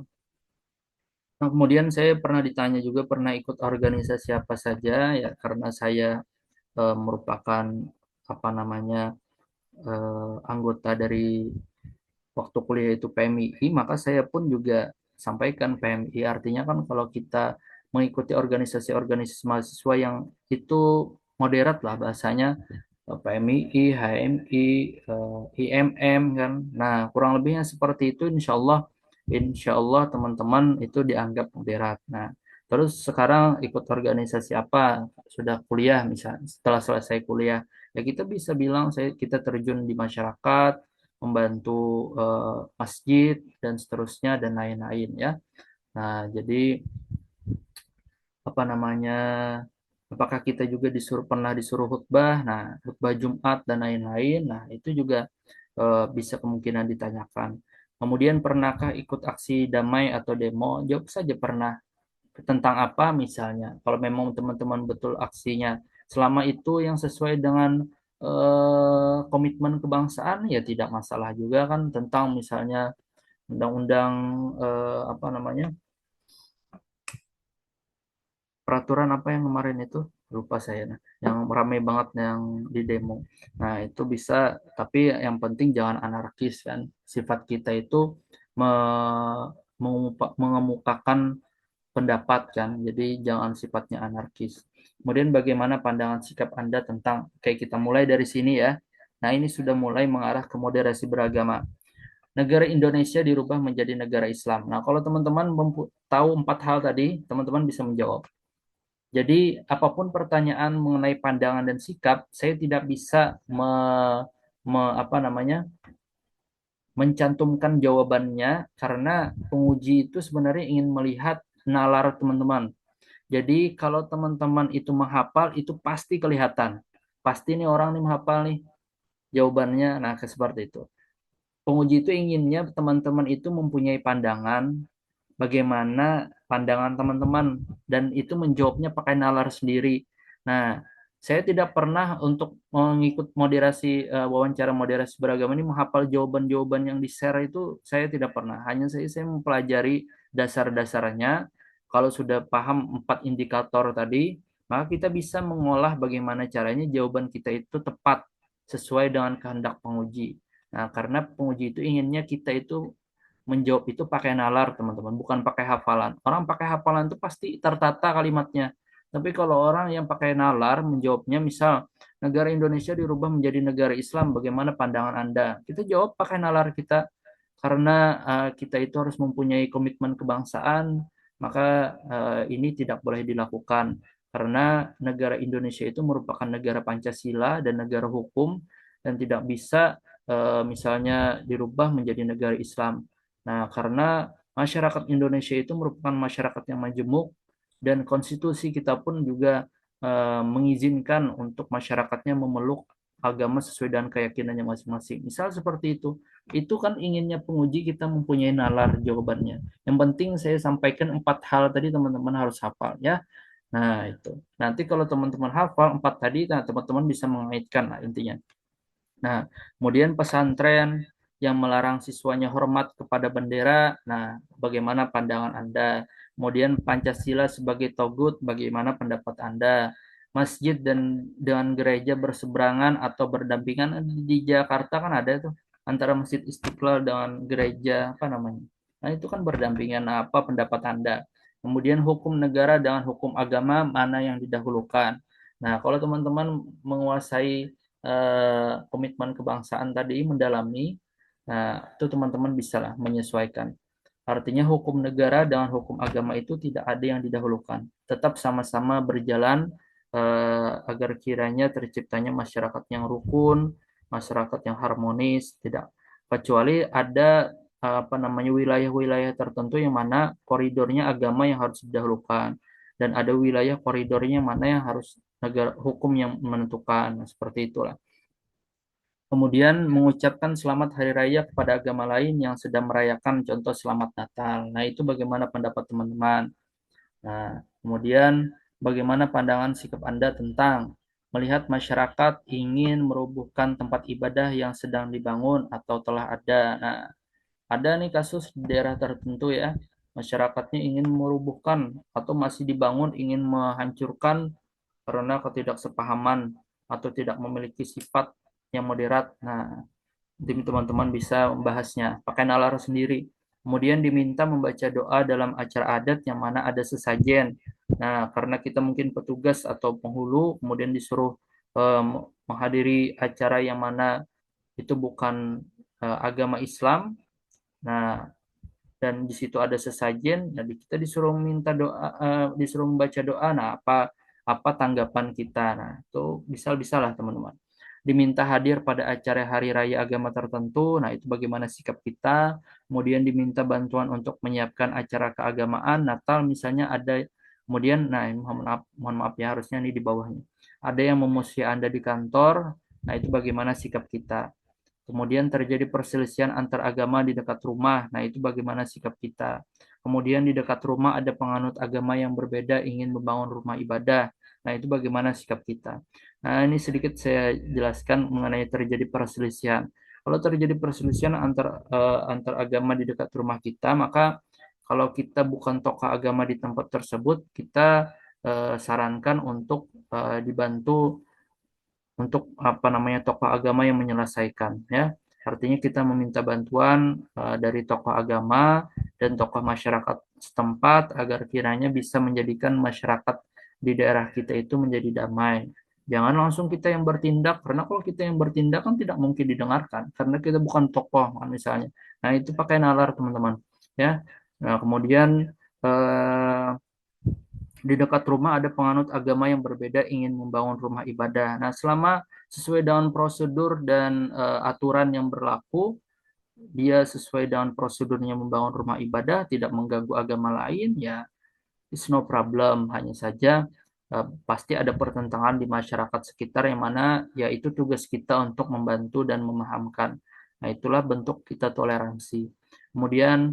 [SPEAKER 1] Nah, kemudian saya pernah ditanya juga pernah ikut organisasi apa saja ya karena saya merupakan apa namanya anggota dari waktu kuliah itu PMII, maka saya pun juga sampaikan PMI artinya kan kalau kita mengikuti organisasi-organisasi mahasiswa yang itu moderat lah bahasanya, PMII, HMI, IMM kan. Nah, kurang lebihnya seperti itu insya Allah teman-teman itu dianggap moderat. Nah, terus sekarang ikut organisasi apa? Sudah kuliah misalnya, setelah selesai kuliah, ya kita bisa bilang kita terjun di masyarakat, membantu masjid dan seterusnya dan lain-lain ya. Nah, jadi apa namanya? Apakah kita juga pernah disuruh khutbah? Nah, khutbah Jumat dan lain-lain. Nah, itu juga bisa kemungkinan ditanyakan. Kemudian pernahkah ikut aksi damai atau demo? Jawab saja pernah. Tentang apa misalnya? Kalau memang teman-teman betul aksinya selama itu yang sesuai dengan komitmen kebangsaan ya tidak masalah juga kan, tentang misalnya undang-undang apa namanya, peraturan apa yang kemarin itu, lupa saya, nah yang ramai banget yang di demo. Nah itu bisa, tapi yang penting jangan anarkis kan. Sifat kita itu mengemukakan pendapat kan, jadi jangan sifatnya anarkis. Kemudian bagaimana pandangan sikap Anda tentang, kayak kita mulai dari sini ya. Nah ini sudah mulai mengarah ke moderasi beragama. Negara Indonesia dirubah menjadi negara Islam. Nah kalau teman-teman tahu 4 hal tadi, teman-teman bisa menjawab. Jadi apapun pertanyaan mengenai pandangan dan sikap, saya tidak bisa apa namanya, mencantumkan jawabannya, karena penguji itu sebenarnya ingin melihat nalar teman-teman. Jadi kalau teman-teman itu menghafal, itu pasti kelihatan. Pasti nih orang nih menghafal nih jawabannya. Nah, seperti itu. Penguji itu inginnya teman-teman itu mempunyai pandangan, bagaimana pandangan teman-teman, dan itu menjawabnya pakai nalar sendiri. Nah, saya tidak pernah untuk mengikut moderasi wawancara moderasi beragama ini menghafal jawaban-jawaban yang di-share, itu saya tidak pernah. Hanya saya mempelajari dasar-dasarnya. Kalau sudah paham 4 indikator tadi, maka kita bisa mengolah bagaimana caranya jawaban kita itu tepat sesuai dengan kehendak penguji. Nah, karena penguji itu inginnya kita itu menjawab itu pakai nalar, teman-teman, bukan pakai hafalan. Orang pakai hafalan itu pasti tertata kalimatnya. Tapi kalau orang yang pakai nalar menjawabnya, misal negara Indonesia dirubah menjadi negara Islam, bagaimana pandangan Anda? Kita jawab pakai nalar kita, karena kita itu harus mempunyai komitmen kebangsaan, maka ini tidak boleh dilakukan. Karena negara Indonesia itu merupakan negara Pancasila dan negara hukum, dan tidak bisa misalnya dirubah menjadi negara Islam. Nah, karena masyarakat Indonesia itu merupakan masyarakat yang majemuk, dan konstitusi kita pun juga mengizinkan untuk masyarakatnya memeluk agama sesuai dengan keyakinannya masing-masing. Misal seperti itu. Itu kan inginnya penguji kita mempunyai nalar jawabannya. Yang penting saya sampaikan 4 hal tadi, teman-teman harus hafal ya. Nah, itu. Nanti kalau teman-teman hafal 4 tadi, nah teman-teman bisa mengaitkan lah intinya. Nah, kemudian pesantren yang melarang siswanya hormat kepada bendera. Nah, bagaimana pandangan Anda? Kemudian Pancasila sebagai togut, bagaimana pendapat Anda? Masjid dan dengan gereja berseberangan atau berdampingan, di Jakarta kan ada tuh antara Masjid Istiqlal dengan gereja apa namanya? Nah, itu kan berdampingan. Nah, apa pendapat Anda? Kemudian hukum negara dengan hukum agama, mana yang didahulukan? Nah, kalau teman-teman menguasai komitmen kebangsaan tadi, mendalami, nah itu teman-teman bisa lah menyesuaikan. Artinya hukum negara dengan hukum agama itu tidak ada yang didahulukan, tetap sama-sama berjalan agar kiranya terciptanya masyarakat yang rukun, masyarakat yang harmonis, tidak kecuali ada apa namanya, wilayah-wilayah tertentu yang mana koridornya agama yang harus didahulukan, dan ada wilayah koridornya mana yang harus negara hukum yang menentukan. Nah, seperti itulah. Kemudian mengucapkan selamat hari raya kepada agama lain yang sedang merayakan, contoh selamat Natal. Nah, itu bagaimana pendapat teman-teman? Nah, kemudian bagaimana pandangan sikap Anda tentang melihat masyarakat ingin merobohkan tempat ibadah yang sedang dibangun atau telah ada. Nah, ada nih kasus di daerah tertentu ya, masyarakatnya ingin merobohkan atau masih dibangun, ingin menghancurkan karena ketidaksepahaman atau tidak memiliki sifat yang moderat. Nah, tim teman-teman bisa membahasnya pakai nalar sendiri. Kemudian diminta membaca doa dalam acara adat yang mana ada sesajen. Nah, karena kita mungkin petugas atau penghulu, kemudian disuruh menghadiri acara yang mana itu bukan agama Islam. Nah, dan di situ ada sesajen, jadi kita disuruh minta doa, disuruh membaca doa. Nah, apa apa tanggapan kita? Nah, itu bisa lah teman-teman. Diminta hadir pada acara hari raya agama tertentu. Nah, itu bagaimana sikap kita? Kemudian diminta bantuan untuk menyiapkan acara keagamaan, Natal misalnya ada. Kemudian, nah mohon maaf ya, harusnya ini di bawahnya. Ada yang memusuhi Anda di kantor. Nah, itu bagaimana sikap kita? Kemudian terjadi perselisihan antar agama di dekat rumah. Nah, itu bagaimana sikap kita. Kemudian di dekat rumah ada penganut agama yang berbeda ingin membangun rumah ibadah. Nah, itu bagaimana sikap kita. Nah, ini sedikit saya jelaskan mengenai terjadi perselisihan. Kalau terjadi perselisihan antar agama di dekat rumah kita, maka kalau kita bukan tokoh agama di tempat tersebut, kita sarankan untuk dibantu untuk apa namanya tokoh agama yang menyelesaikan, ya. Artinya kita meminta bantuan dari tokoh agama dan tokoh masyarakat setempat agar kiranya bisa menjadikan masyarakat di daerah kita itu menjadi damai. Jangan langsung kita yang bertindak, karena kalau kita yang bertindak kan tidak mungkin didengarkan, karena kita bukan tokoh misalnya. Nah, itu pakai nalar, teman-teman. Ya. Nah, kemudian eh, di dekat rumah ada penganut agama yang berbeda ingin membangun rumah ibadah. Nah, selama sesuai dengan prosedur dan aturan yang berlaku, dia sesuai dengan prosedurnya membangun rumah ibadah, tidak mengganggu agama lain, ya it's no problem. Hanya saja pasti ada pertentangan di masyarakat sekitar yang mana ya itu tugas kita untuk membantu dan memahamkan. Nah, itulah bentuk kita toleransi. Kemudian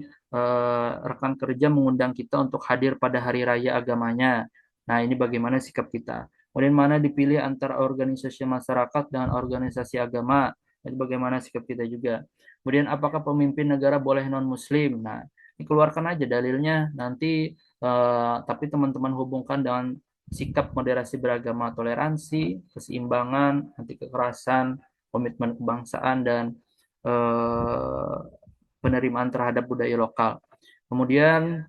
[SPEAKER 1] rekan kerja mengundang kita untuk hadir pada hari raya agamanya. Nah, ini bagaimana sikap kita. Kemudian mana dipilih antara organisasi masyarakat dengan organisasi agama. Jadi bagaimana sikap kita juga. Kemudian apakah pemimpin negara boleh non-muslim? Nah, dikeluarkan aja dalilnya nanti, tapi teman-teman hubungkan dengan sikap moderasi beragama, toleransi, keseimbangan, anti kekerasan, komitmen kebangsaan, dan eh, penerimaan terhadap budaya lokal. Kemudian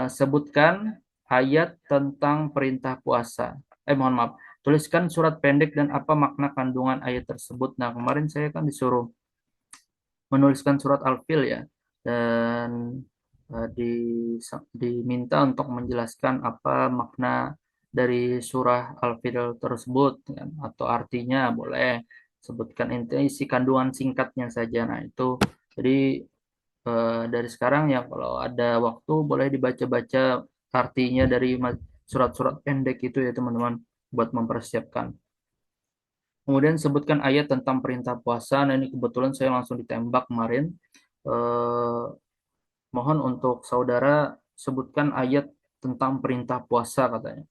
[SPEAKER 1] sebutkan ayat tentang perintah puasa. Mohon maaf, tuliskan surat pendek dan apa makna kandungan ayat tersebut. Nah, kemarin saya kan disuruh menuliskan surat Al-Fil, ya, dan diminta untuk menjelaskan apa makna dari surah Al-Fil tersebut, kan, atau artinya boleh sebutkan isi kandungan singkatnya saja. Nah, itu jadi dari sekarang ya kalau ada waktu boleh dibaca-baca artinya dari surat-surat pendek itu, ya teman-teman, buat mempersiapkan. Kemudian sebutkan ayat tentang perintah puasa. Nah, ini kebetulan saya langsung ditembak kemarin. Eh, Mohon untuk saudara sebutkan ayat tentang perintah puasa, katanya.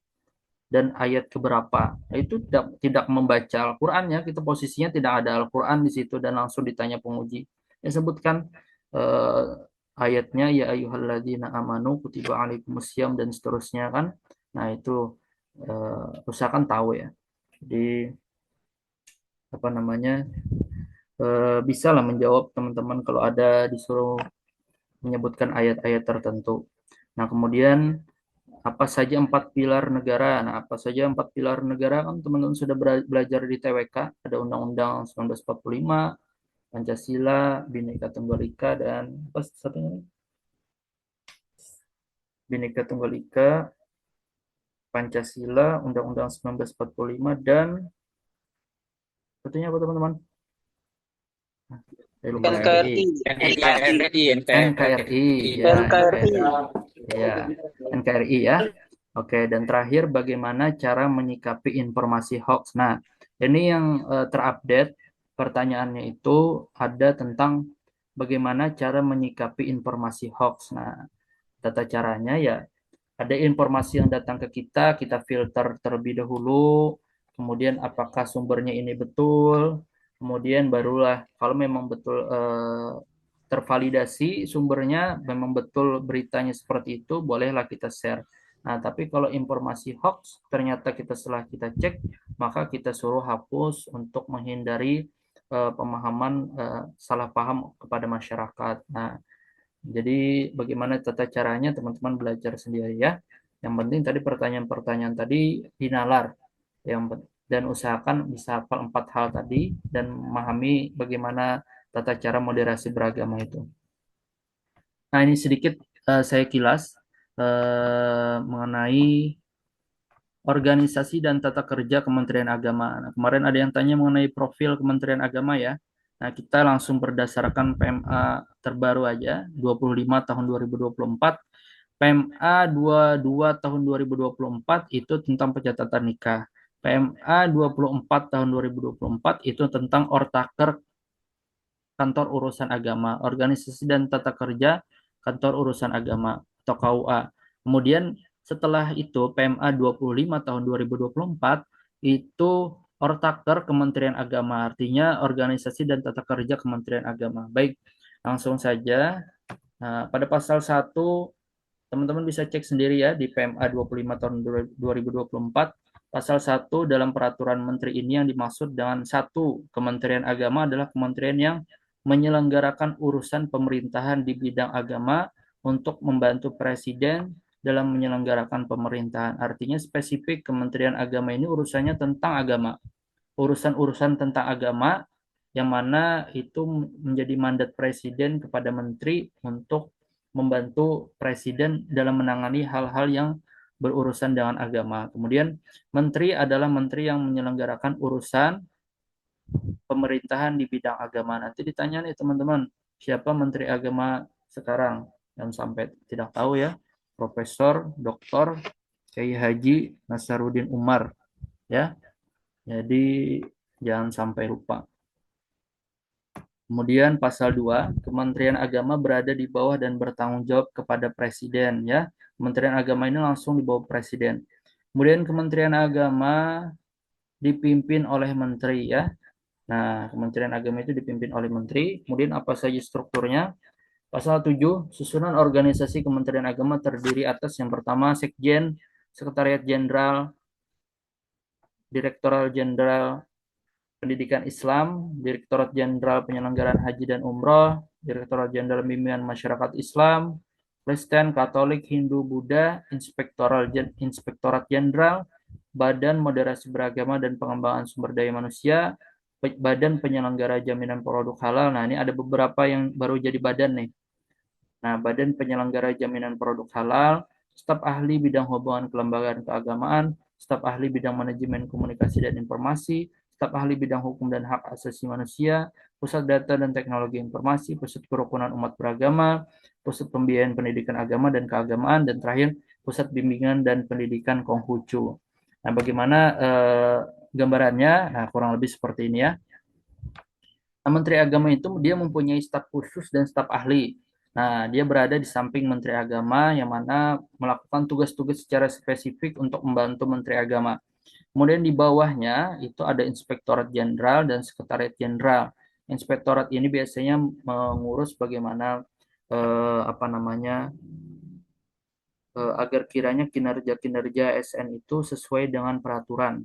[SPEAKER 1] Dan ayat keberapa. Nah, itu tidak membaca Al-Qur'annya, kita posisinya tidak ada Al-Qur'an di situ dan langsung ditanya penguji. Ya, sebutkan eh, ayatnya, ya ayyuhalladzina amanu kutiba alaikumusiyam, dan seterusnya, kan. Nah, itu usahakan tahu, ya. Jadi apa namanya, bisa lah menjawab teman-teman kalau ada disuruh menyebutkan ayat-ayat tertentu. Nah, kemudian apa saja 4 pilar negara? Nah, apa saja 4 pilar negara, kan teman-teman sudah belajar di TWK. Ada Undang-Undang 1945, Pancasila, Bhinneka Tunggal Ika, dan apa satunya? Bhinneka Tunggal Ika, Pancasila, Undang-Undang 1945, dan satunya apa, teman-teman? Saya lupa lagi.
[SPEAKER 2] NKRI.
[SPEAKER 1] NKRI, ya,
[SPEAKER 2] NKRI.
[SPEAKER 1] ya, NKRI, ya. Oke, dan terakhir bagaimana cara menyikapi informasi hoax. Nah, ini yang terupdate pertanyaannya itu ada tentang bagaimana cara menyikapi informasi hoax. Nah, tata caranya ya ada informasi yang datang ke kita, kita filter terlebih dahulu, kemudian apakah sumbernya ini betul, kemudian barulah kalau memang betul tervalidasi sumbernya, memang betul beritanya seperti itu, bolehlah kita share. Nah, tapi kalau informasi hoax ternyata setelah kita cek, maka kita suruh hapus untuk menghindari pemahaman salah paham kepada masyarakat. Nah, jadi bagaimana tata caranya, teman-teman belajar sendiri, ya. Yang penting tadi pertanyaan-pertanyaan tadi dinalar, dan usahakan bisa hafal 4 hal tadi dan memahami bagaimana tata cara moderasi beragama itu. Nah, ini sedikit saya kilas mengenai organisasi dan tata kerja Kementerian Agama. Nah, kemarin ada yang tanya mengenai profil Kementerian Agama, ya. Nah, kita langsung berdasarkan PMA terbaru aja, 25 tahun 2024. PMA 22 tahun 2024 itu tentang pencatatan nikah. PMA 24 tahun 2024 itu tentang Ortaker Kantor Urusan Agama, Organisasi dan Tata Kerja Kantor Urusan Agama atau KUA. Kemudian setelah itu PMA 25 tahun 2024 itu Ortaker Kementerian Agama, artinya organisasi dan tata kerja Kementerian Agama. Baik, langsung saja. Nah, pada pasal 1, teman-teman bisa cek sendiri ya di PMA 25 tahun 2024. Pasal 1 dalam peraturan menteri ini yang dimaksud dengan satu Kementerian Agama adalah kementerian yang menyelenggarakan urusan pemerintahan di bidang agama untuk membantu presiden dalam menyelenggarakan pemerintahan. Artinya spesifik Kementerian Agama ini urusannya tentang agama. Urusan-urusan tentang agama yang mana itu menjadi mandat presiden kepada menteri untuk membantu presiden dalam menangani hal-hal yang berurusan dengan agama. Kemudian menteri adalah menteri yang menyelenggarakan urusan pemerintahan di bidang agama. Nanti ditanya nih teman-teman, siapa menteri agama sekarang? Dan sampai tidak tahu ya, Profesor Dr. Kiai Haji Nasaruddin Umar ya. Jadi jangan sampai lupa. Kemudian pasal 2, Kementerian Agama berada di bawah dan bertanggung jawab kepada presiden ya. Kementerian Agama ini langsung di bawah presiden. Kemudian Kementerian Agama dipimpin oleh menteri ya. Nah, Kementerian Agama itu dipimpin oleh menteri. Kemudian apa saja strukturnya? Pasal 7, susunan organisasi Kementerian Agama terdiri atas yang pertama Sekjen, Sekretariat Jenderal, Direktorat Jenderal Pendidikan Islam, Direktorat Jenderal Penyelenggaraan Haji dan Umroh, Direktorat Jenderal Bimbingan Masyarakat Islam, Kristen, Katolik, Hindu, Buddha, Inspektorat Jenderal, Badan Moderasi Beragama dan Pengembangan Sumber Daya Manusia, Badan Penyelenggara Jaminan Produk Halal. Nah, ini ada beberapa yang baru jadi badan nih. Nah, Badan Penyelenggara Jaminan Produk Halal, staf ahli bidang hubungan kelembagaan keagamaan, staf ahli bidang manajemen komunikasi dan informasi, staf ahli bidang hukum dan hak asasi manusia, pusat data dan teknologi informasi, pusat kerukunan umat beragama, pusat pembiayaan pendidikan agama dan keagamaan, dan terakhir pusat bimbingan dan pendidikan Konghucu. Nah, bagaimana gambarannya? Nah, kurang lebih seperti ini ya. Nah, Menteri Agama itu dia mempunyai staf khusus dan staf ahli. Nah, dia berada di samping Menteri Agama yang mana melakukan tugas-tugas secara spesifik untuk membantu Menteri Agama. Kemudian di bawahnya itu ada Inspektorat Jenderal dan Sekretariat Jenderal. Inspektorat ini biasanya mengurus bagaimana agar kiranya kinerja-kinerja ASN itu sesuai dengan peraturan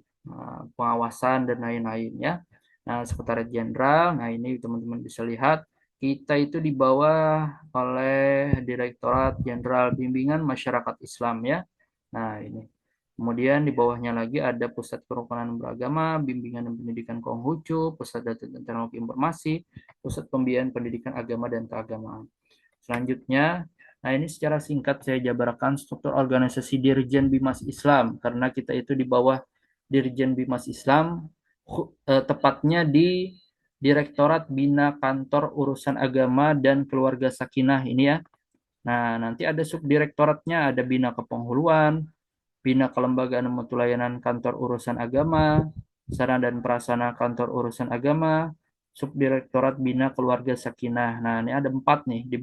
[SPEAKER 1] pengawasan dan lain-lainnya. Nah, Sekretariat Jenderal, nah ini teman-teman bisa lihat, kita itu di bawah oleh Direktorat Jenderal Bimbingan Masyarakat Islam ya. Nah, ini. Kemudian di bawahnya lagi ada Pusat Kerukunan Beragama, Bimbingan dan Pendidikan Konghucu, Pusat Data dan Teknologi Informasi, Pusat Pembiayaan Pendidikan Agama dan Keagamaan. Selanjutnya, nah ini secara singkat saya jabarkan struktur organisasi Dirjen Bimas Islam, karena kita itu di bawah Dirjen Bimas Islam, tepatnya di Direktorat Bina Kantor Urusan Agama dan Keluarga Sakinah ini ya. Nah, nanti ada subdirektoratnya, ada Bina Kepenghuluan, Bina Kelembagaan dan Mutu Layanan Kantor Urusan Agama, Sarana dan Prasarana Kantor Urusan Agama, Subdirektorat Bina Keluarga Sakinah. Nah, ini ada 4 nih di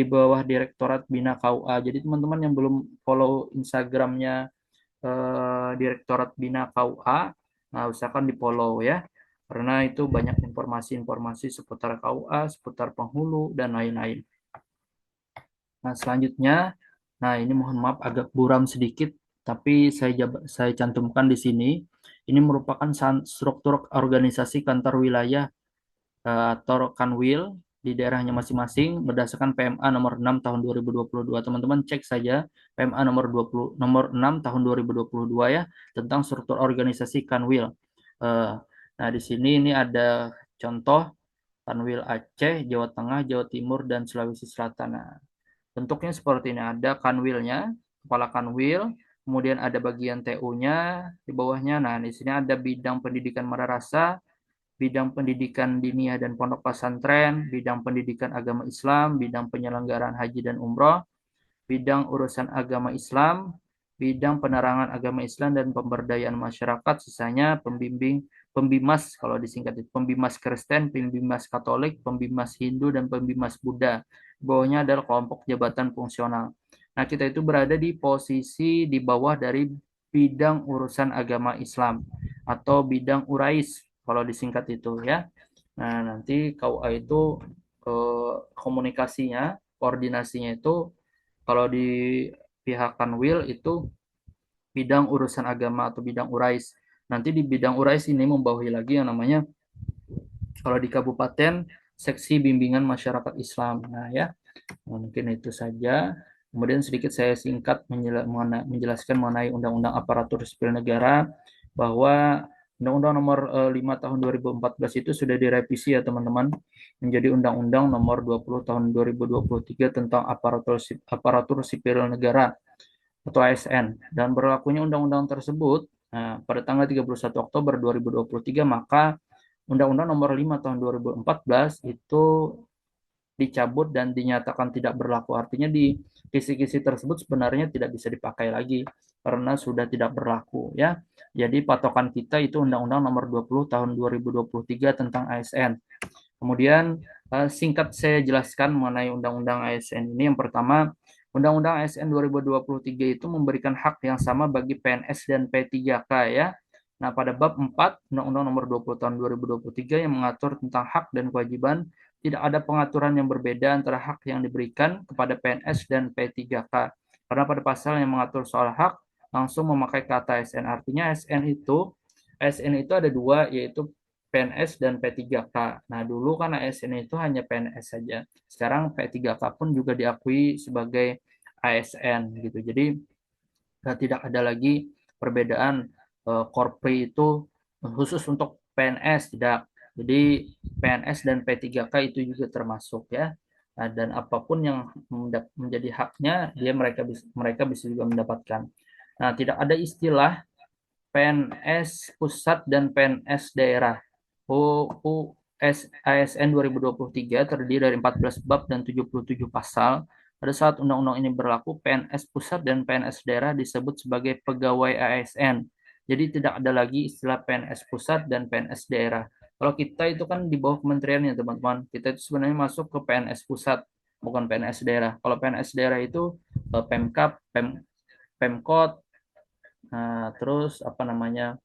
[SPEAKER 1] bawah Direktorat Bina KUA. Jadi teman-teman yang belum follow Instagramnya Direktorat Bina KUA, nah usahakan di follow ya. Karena itu banyak informasi-informasi seputar KUA, seputar penghulu, dan lain-lain. Nah, selanjutnya, nah ini mohon maaf agak buram sedikit, tapi saya cantumkan di sini. Ini merupakan struktur organisasi kantor wilayah atau Kanwil di daerahnya masing-masing berdasarkan PMA nomor 6 tahun 2022. Teman-teman cek saja PMA nomor 6 tahun 2022 ya tentang struktur organisasi Kanwil. Nah, di sini ini ada contoh Kanwil Aceh, Jawa Tengah, Jawa Timur, dan Sulawesi Selatan. Nah, bentuknya seperti ini. Ada kanwilnya, kepala kanwil, kemudian ada bagian TU-nya di bawahnya. Nah, di sini ada bidang pendidikan madrasah, bidang pendidikan diniyah dan pondok pesantren, bidang pendidikan agama Islam, bidang penyelenggaraan haji dan umroh, bidang urusan agama Islam, bidang penerangan agama Islam dan pemberdayaan masyarakat, sisanya pembimas kalau disingkat itu pembimas Kristen, pembimas Katolik, pembimas Hindu, dan pembimas Buddha. Bawahnya adalah kelompok jabatan fungsional. Nah, kita itu berada di posisi di bawah dari bidang urusan agama Islam. atau bidang urais kalau disingkat itu ya. Nah, nanti KUA itu komunikasinya, koordinasinya itu kalau di pihak Kanwil itu bidang urusan agama atau bidang urais. Nanti di bidang urais ini membawahi lagi yang namanya kalau di kabupaten seksi bimbingan masyarakat Islam. Nah, ya. Nah, mungkin itu saja. Kemudian sedikit saya singkat menjelaskan mengenai Undang-Undang Aparatur Sipil Negara bahwa Undang-Undang Nomor 5 Tahun 2014 itu sudah direvisi ya teman-teman menjadi Undang-Undang Nomor 20 Tahun 2023 tentang aparatur sipil negara atau ASN dan berlakunya undang-undang tersebut pada tanggal 31 Oktober 2023 maka Undang-Undang Nomor 5 Tahun 2014 itu dicabut dan dinyatakan tidak berlaku. Artinya di kisi-kisi tersebut sebenarnya tidak bisa dipakai lagi karena sudah tidak berlaku ya. Jadi patokan kita itu Undang-Undang Nomor 20 Tahun 2023 tentang ASN. Kemudian singkat saya jelaskan mengenai Undang-Undang ASN ini. Yang pertama, Undang-Undang ASN 2023 itu memberikan hak yang sama bagi PNS dan P3K ya. Nah, pada bab 4 Undang-Undang Nomor 20 Tahun 2023 yang mengatur tentang hak dan kewajiban, tidak ada pengaturan yang berbeda antara hak yang diberikan kepada PNS dan P3K. Karena pada pasal yang mengatur soal hak langsung memakai kata ASN. Artinya ASN itu ada dua, yaitu PNS dan P3K. Nah, dulu kan ASN itu hanya PNS saja. Sekarang P3K pun juga diakui sebagai ASN gitu. Jadi tidak ada lagi perbedaan korpri itu khusus untuk PNS tidak. Jadi PNS dan P3K itu juga termasuk ya. Nah, dan apapun yang menjadi haknya mereka bisa juga mendapatkan. Nah, tidak ada istilah PNS pusat dan PNS daerah. UUS ASN 2023 terdiri dari 14 bab dan 77 pasal. Pada saat undang-undang ini berlaku, PNS pusat dan PNS daerah disebut sebagai pegawai ASN. Jadi tidak ada lagi istilah PNS pusat dan PNS daerah. Kalau kita itu kan di bawah kementerian ya teman-teman. Kita itu sebenarnya masuk ke PNS pusat, bukan PNS daerah. Kalau PNS daerah itu Pemkap, Pemkot, terus apa namanya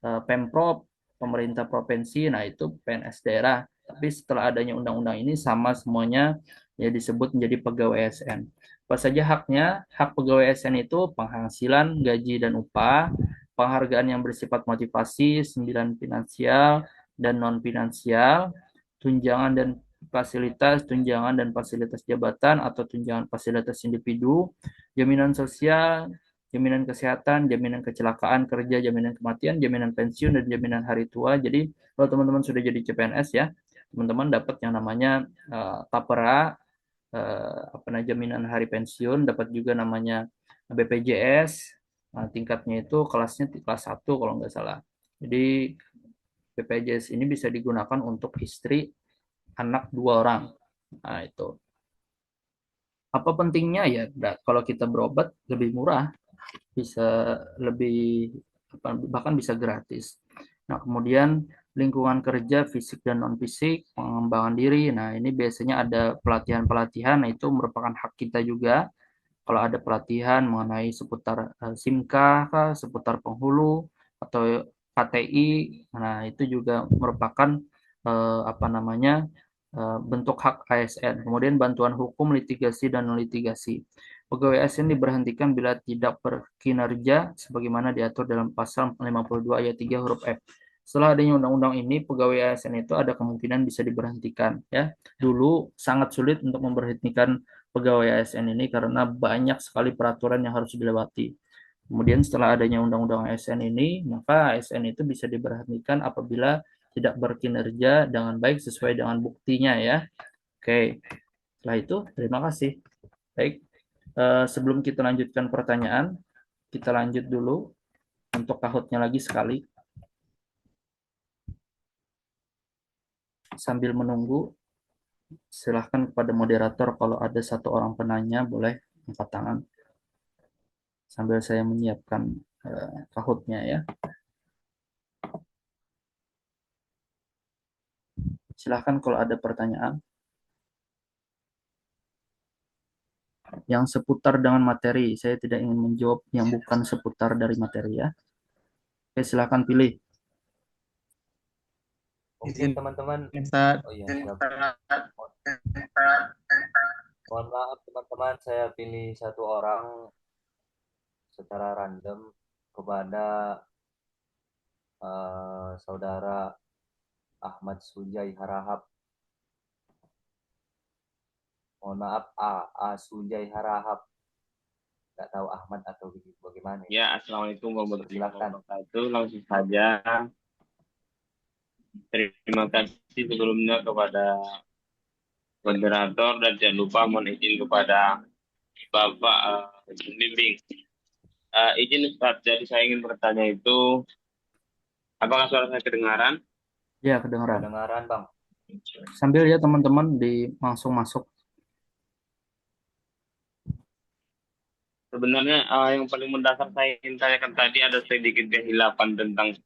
[SPEAKER 1] Pemprov, pemerintah provinsi, nah itu PNS daerah. Tapi setelah adanya undang-undang ini sama semuanya ya disebut menjadi pegawai ASN. Apa saja haknya? Hak pegawai ASN itu penghasilan, gaji dan upah, penghargaan yang bersifat motivasi, sembilan finansial dan non finansial, tunjangan dan fasilitas jabatan atau tunjangan fasilitas individu, jaminan sosial, jaminan kesehatan, jaminan kecelakaan kerja, jaminan kematian, jaminan pensiun, dan jaminan hari tua. Jadi kalau teman-teman sudah jadi CPNS ya, teman-teman dapat yang namanya tapera, apa namanya jaminan hari pensiun, dapat juga namanya BPJS, tingkatnya itu kelasnya kelas 1 kalau nggak salah. Jadi BPJS ini bisa digunakan untuk istri, anak 2 orang. Nah itu. Apa pentingnya ya? Kalau kita berobat lebih murah, bisa lebih bahkan bisa gratis. Nah, kemudian lingkungan kerja fisik dan non fisik, pengembangan diri. Nah, ini biasanya ada pelatihan-pelatihan, nah itu merupakan hak kita juga. Kalau ada pelatihan mengenai seputar SIMKA, seputar penghulu atau KTI, nah itu juga merupakan apa namanya bentuk hak ASN. Kemudian bantuan hukum, litigasi dan non litigasi. Pegawai ASN diberhentikan bila tidak berkinerja sebagaimana diatur dalam pasal 52 ayat 3 huruf F. Setelah adanya undang-undang ini, pegawai ASN itu ada kemungkinan bisa diberhentikan ya. Dulu sangat sulit untuk memberhentikan pegawai ASN ini karena banyak sekali peraturan yang harus dilewati. Kemudian setelah adanya undang-undang ASN ini, maka ASN itu bisa diberhentikan apabila tidak berkinerja dengan baik sesuai dengan buktinya ya. Oke, setelah itu terima kasih. Baik, sebelum kita lanjutkan pertanyaan, kita lanjut dulu untuk kahutnya lagi sekali. Sambil menunggu, silahkan kepada moderator kalau ada satu orang penanya boleh angkat tangan sambil saya menyiapkan kahutnya ya. Silahkan kalau ada pertanyaan yang seputar dengan materi. Saya tidak ingin menjawab yang bukan seputar dari materi ya. Oke, silahkan pilih.
[SPEAKER 4] Mungkin teman-teman,
[SPEAKER 5] Ustaz.
[SPEAKER 4] oh iya, siap. Mohon maaf teman-teman, saya pilih satu orang secara random kepada saudara Ahmad Sujai Harahap. Mohon maaf, A Sujai Harahap. Nggak tahu Ahmad atau bagaimana.
[SPEAKER 6] Ya, Assalamualaikum warahmatullahi
[SPEAKER 4] Silakan.
[SPEAKER 6] wabarakatuh. Langsung saja. Terima kasih sebelumnya kepada moderator dan jangan lupa mohon izin kepada Bapak Bimbing. Izin Ustaz, jadi saya ingin bertanya itu, apakah suara saya kedengaran?
[SPEAKER 1] Ya, kedengaran.
[SPEAKER 4] Kedengaran, Bang.
[SPEAKER 1] Sambil ya teman-teman langsung masuk.
[SPEAKER 6] Sebenarnya yang paling mendasar saya ingin tanyakan tadi ada sedikit kehilapan tentang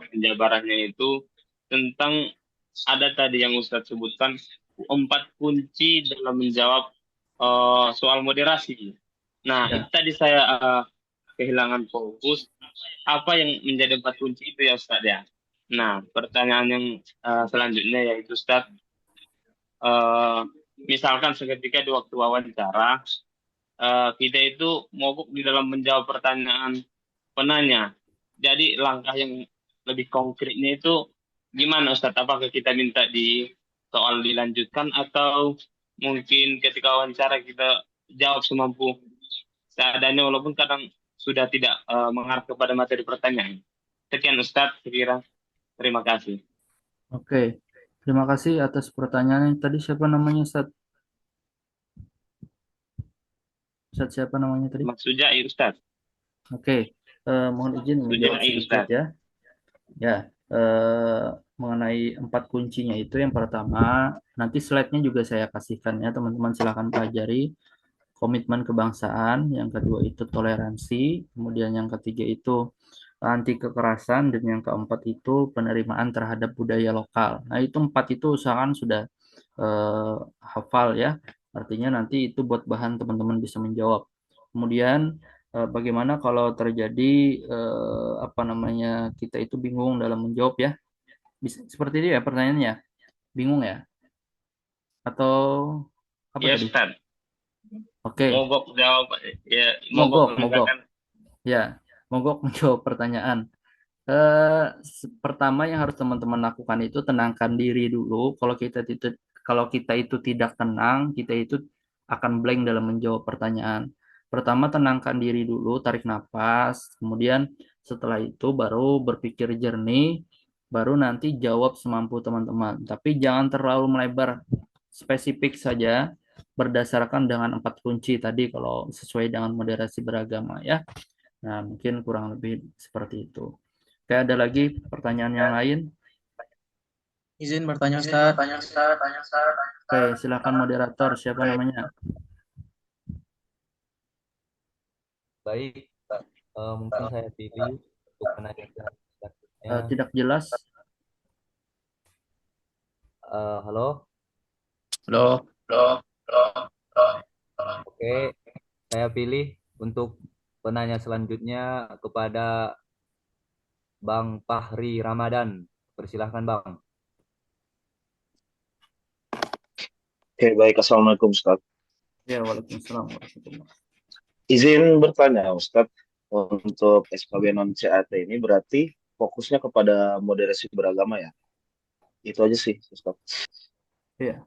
[SPEAKER 6] penjabarannya itu, tentang ada tadi yang Ustadz sebutkan 4 kunci dalam menjawab soal moderasi. Nah,
[SPEAKER 1] Ya.
[SPEAKER 6] itu tadi saya kehilangan fokus. Apa yang menjadi 4 kunci itu ya Ustadz ya? Nah, pertanyaan yang selanjutnya yaitu Ustadz, misalkan seketika di waktu wawancara, kita itu mogok di dalam menjawab pertanyaan penanya. Jadi langkah yang lebih konkretnya itu gimana Ustadz? Apakah kita minta di soal dilanjutkan atau mungkin ketika wawancara kita jawab semampu seadanya walaupun kadang sudah tidak mengarah kepada materi pertanyaan. Sekian Ustadz, sekira. Terima kasih.
[SPEAKER 1] Oke. Terima kasih atas pertanyaannya. Tadi siapa namanya, Ustaz? Ustaz siapa namanya tadi?
[SPEAKER 6] Mas Sujai Ustadz.
[SPEAKER 1] Oke. Mohon izin menjawab
[SPEAKER 6] Sujai
[SPEAKER 1] sedikit
[SPEAKER 6] Ustadz.
[SPEAKER 1] ya. Ya, mengenai 4 kuncinya itu yang pertama, nanti slide-nya juga saya kasihkan ya, teman-teman silahkan pelajari. Komitmen kebangsaan, yang kedua itu toleransi, kemudian yang ketiga itu anti kekerasan, dan yang keempat itu penerimaan terhadap budaya lokal. Nah, itu 4 itu usahakan sudah hafal ya. Artinya nanti itu buat bahan teman-teman bisa menjawab. Kemudian bagaimana kalau terjadi apa namanya kita itu bingung dalam menjawab ya? Seperti itu ya pertanyaannya. Bingung ya? Atau apa
[SPEAKER 6] Ya
[SPEAKER 1] tadi?
[SPEAKER 6] Ustadz.
[SPEAKER 1] Oke.
[SPEAKER 6] Mogok jawab ya,
[SPEAKER 1] Mogok.
[SPEAKER 6] menegakkan.
[SPEAKER 1] Ya, mogok menjawab pertanyaan. Pertama yang harus teman-teman lakukan itu tenangkan diri dulu. Kalau kita itu tidak tenang, kita itu akan blank dalam menjawab pertanyaan. Pertama tenangkan diri dulu, tarik nafas, kemudian setelah itu baru berpikir jernih, baru nanti jawab semampu teman-teman. Tapi jangan terlalu melebar, spesifik saja berdasarkan dengan 4 kunci tadi kalau sesuai dengan moderasi beragama ya. Nah, mungkin kurang lebih seperti itu. Oke, ada lagi pertanyaan yang lain?
[SPEAKER 5] Izin bertanya, Ustaz.
[SPEAKER 1] Oke, silakan moderator. Siapa namanya?
[SPEAKER 4] Baik, mungkin saya pilih untuk penanya selanjutnya.
[SPEAKER 1] Tidak jelas.
[SPEAKER 4] Halo.
[SPEAKER 5] Halo.
[SPEAKER 4] Oke, saya pilih untuk penanya selanjutnya kepada Bang Fahri Ramadan. Persilahkan Bang.
[SPEAKER 2] Oke, baik. Assalamualaikum, Ustaz.
[SPEAKER 1] Ya, waalaikumsalam warahmatullahi wabarakatuh.
[SPEAKER 2] Izin bertanya, Ustaz, untuk SKB non-CAT ini berarti fokusnya kepada moderasi beragama ya? Itu aja sih, Ustaz.
[SPEAKER 1] Iya.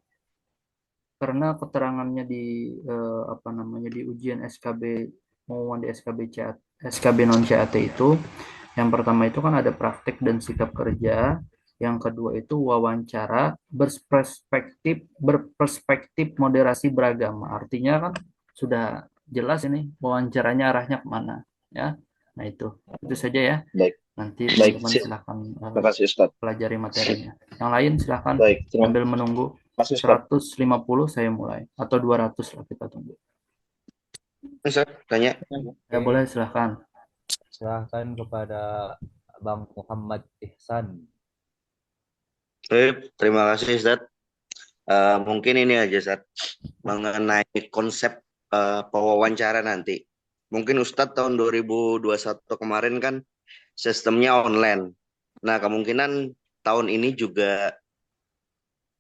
[SPEAKER 1] Karena keterangannya di apa namanya di ujian SKB pengumuman di SKB non CAT itu, yang pertama itu kan ada praktek dan sikap kerja, yang kedua itu wawancara berperspektif moderasi beragama. Artinya kan sudah jelas ini wawancaranya arahnya kemana ya. Nah itu saja ya.
[SPEAKER 2] Baik.
[SPEAKER 1] Nanti
[SPEAKER 2] Baik,
[SPEAKER 1] teman-teman silahkan
[SPEAKER 2] terima kasih, Ustaz.
[SPEAKER 1] pelajari materinya. Yang lain silahkan
[SPEAKER 2] Baik,
[SPEAKER 1] sambil menunggu.
[SPEAKER 2] kasih, Ustaz.
[SPEAKER 1] 150 saya mulai atau 200 lah kita tunggu.
[SPEAKER 3] Ustaz, tanya.
[SPEAKER 1] Ya boleh silahkan.
[SPEAKER 4] Silahkan kepada Bang Muhammad Ihsan.
[SPEAKER 3] Terima kasih, Ustaz. Mungkin ini aja, Ustaz, mengenai konsep pewawancara nanti. Mungkin Ustadz tahun 2021 kemarin kan sistemnya online. Nah, kemungkinan tahun ini juga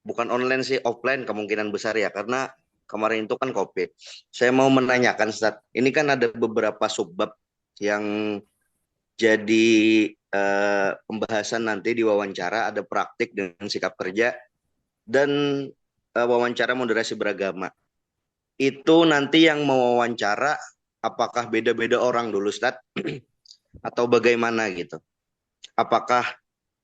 [SPEAKER 3] bukan online sih, offline kemungkinan besar ya, karena kemarin itu kan COVID. Saya mau menanyakan, Ustaz, ini kan ada beberapa subbab yang jadi pembahasan nanti di wawancara, ada praktik dengan sikap kerja, dan wawancara moderasi beragama. Itu nanti yang mau wawancara, apakah beda-beda orang dulu, Ustaz? Atau bagaimana gitu? Apakah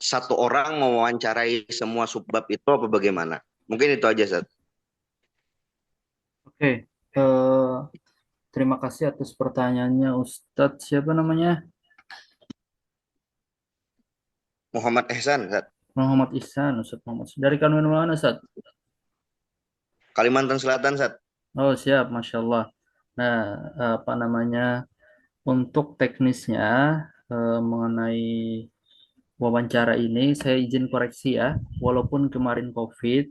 [SPEAKER 3] satu orang mewawancarai semua subbab itu apa bagaimana? Mungkin itu aja, Ustaz.
[SPEAKER 1] Oke, terima kasih atas pertanyaannya Ustadz. Siapa namanya?
[SPEAKER 3] Muhammad Ehsan, Ustaz.
[SPEAKER 1] Muhammad Ihsan, Ustadz Muhammad. Dari Kanwil mana, Ustadz?
[SPEAKER 3] Kalimantan Selatan, Ustaz.
[SPEAKER 1] Oh, siap, Masya Allah. Nah, apa namanya, untuk teknisnya mengenai wawancara ini, saya izin koreksi ya. Walaupun kemarin COVID,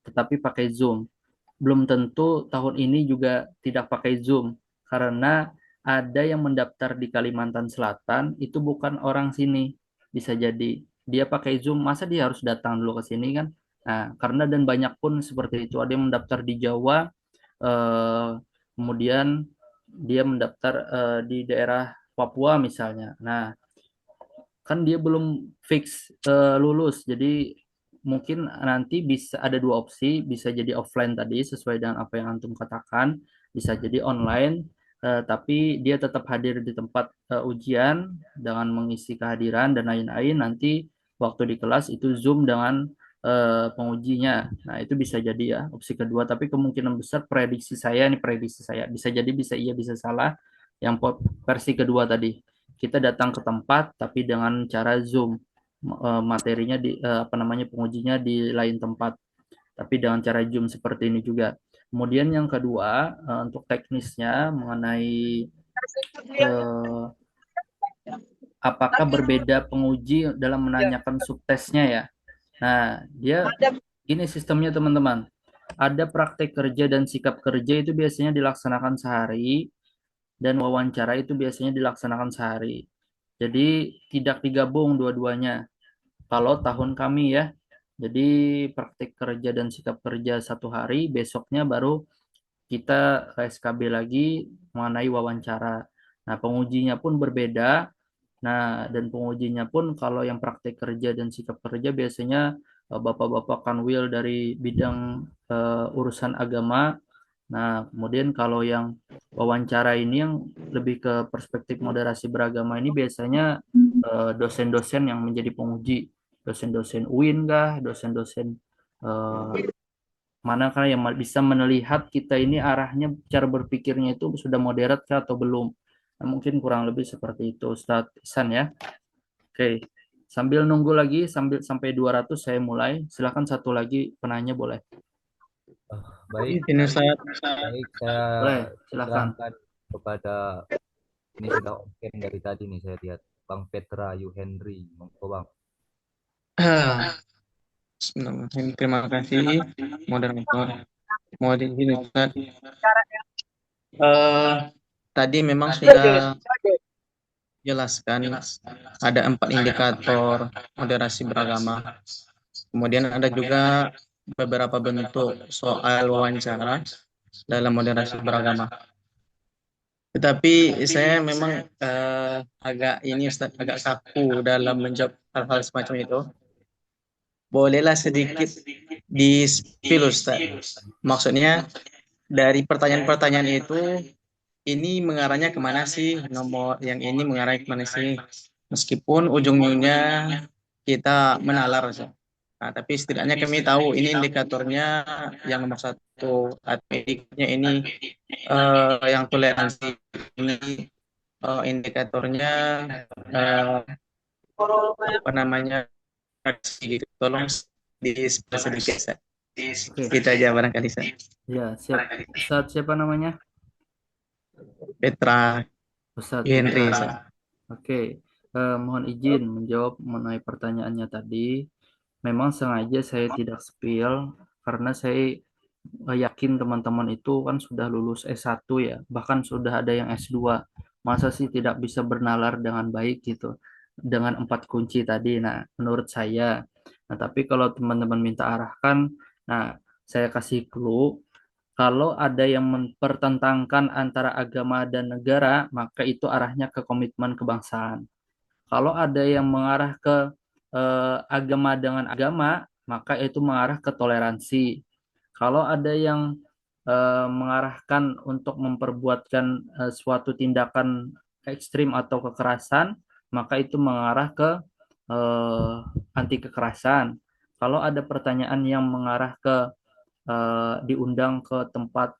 [SPEAKER 1] tetapi pakai Zoom. Belum tentu tahun ini juga tidak pakai Zoom, karena ada yang mendaftar di Kalimantan Selatan, itu bukan orang sini. Bisa jadi dia pakai Zoom, masa dia harus datang dulu ke sini kan? Nah, karena dan banyak pun seperti itu. Ada yang mendaftar di Jawa, eh, kemudian dia mendaftar di daerah Papua misalnya. Nah, kan dia belum fix lulus, jadi mungkin nanti bisa ada dua opsi, bisa jadi offline tadi sesuai dengan apa yang antum katakan, bisa jadi online, tapi dia tetap hadir di tempat ujian dengan mengisi kehadiran dan lain-lain. Nanti waktu di kelas itu Zoom dengan pengujinya. Nah, itu bisa jadi ya opsi kedua, tapi kemungkinan besar prediksi saya bisa jadi, bisa iya, bisa salah. Yang versi kedua tadi, kita datang ke tempat tapi dengan cara Zoom. Materinya apa namanya, pengujinya di lain tempat tapi dengan cara Zoom seperti ini juga. Kemudian yang kedua, untuk teknisnya mengenai eh, apakah berbeda penguji dalam menanyakan subtesnya ya. Nah, dia gini sistemnya teman-teman. Ada praktek kerja dan sikap kerja itu biasanya dilaksanakan sehari, dan wawancara itu biasanya dilaksanakan sehari. Jadi tidak digabung dua-duanya. Kalau tahun kami ya, jadi praktik kerja dan sikap kerja satu hari, besoknya baru kita ke SKB lagi mengenai wawancara. Nah, pengujinya pun berbeda. Nah, dan pengujinya pun kalau yang praktik kerja dan sikap kerja biasanya bapak-bapak kanwil dari bidang urusan agama. Nah, kemudian kalau yang wawancara ini yang lebih ke perspektif moderasi beragama ini biasanya dosen-dosen yang menjadi penguji, dosen-dosen UIN kah, dosen-dosen eh, mana kah yang bisa melihat kita ini arahnya cara berpikirnya itu sudah moderat kah atau belum. Nah, mungkin kurang lebih seperti itu Ustadz Ihsan ya. Oke, sambil nunggu lagi sampai 200 saya mulai. Silakan satu lagi penanya boleh.
[SPEAKER 4] Baik,
[SPEAKER 5] Izin Ustaz.
[SPEAKER 4] baik, saya
[SPEAKER 1] Boleh, silakan.
[SPEAKER 4] serahkan kepada, ini sudah oke dari tadi nih saya lihat, Bang Petra Yu Henry, monggo Bang.
[SPEAKER 5] Bismillahirrahmanirrahim. Terima kasih moderator. Mohon izin Ustaz. Tadi memang sudah jelaskan ada 4 indikator moderasi beragama. Kemudian ada juga beberapa bentuk soal wawancara dalam moderasi beragama. Tetapi saya memang agak Ustaz, agak kaku dalam menjawab hal-hal semacam itu. Bolehlah sedikit di-spill Ustaz. Maksudnya dari pertanyaan-pertanyaan itu, ini mengarahnya kemana sih? Nomor yang ini mengarahnya kemana sih? Meskipun ujung-ujungnya kita menalar Ustaz. Nah, tapi setidaknya kami tahu ini indikatornya yang nomor satu, atau indikatornya ini yang toleransi, ini indikatornya apa namanya, gitu. Tolong di sedikit Ustaz.
[SPEAKER 1] Oke,
[SPEAKER 5] Kita aja barangkali Ustaz.
[SPEAKER 1] ya siap. Ustadz siapa namanya?
[SPEAKER 5] Petra
[SPEAKER 1] Ustadz
[SPEAKER 5] Henry
[SPEAKER 1] Petra.
[SPEAKER 5] Ustaz.
[SPEAKER 1] Oke, mohon izin menjawab mengenai pertanyaannya tadi. Memang sengaja saya tidak spill karena saya yakin teman-teman itu kan sudah lulus S1 ya, bahkan sudah ada yang S2. Masa sih tidak bisa bernalar dengan baik gitu. dengan 4 kunci tadi. Nah, menurut saya. Nah, tapi kalau teman-teman minta arahkan, nah, saya kasih clue. Kalau ada yang mempertentangkan antara agama dan negara, maka itu arahnya ke komitmen kebangsaan. Kalau ada yang mengarah ke agama dengan agama, maka itu mengarah ke toleransi. Kalau ada yang mengarahkan untuk memperbuatkan suatu tindakan ekstrim atau kekerasan, maka itu mengarah ke eh, anti kekerasan. Kalau ada pertanyaan yang mengarah ke diundang ke tempat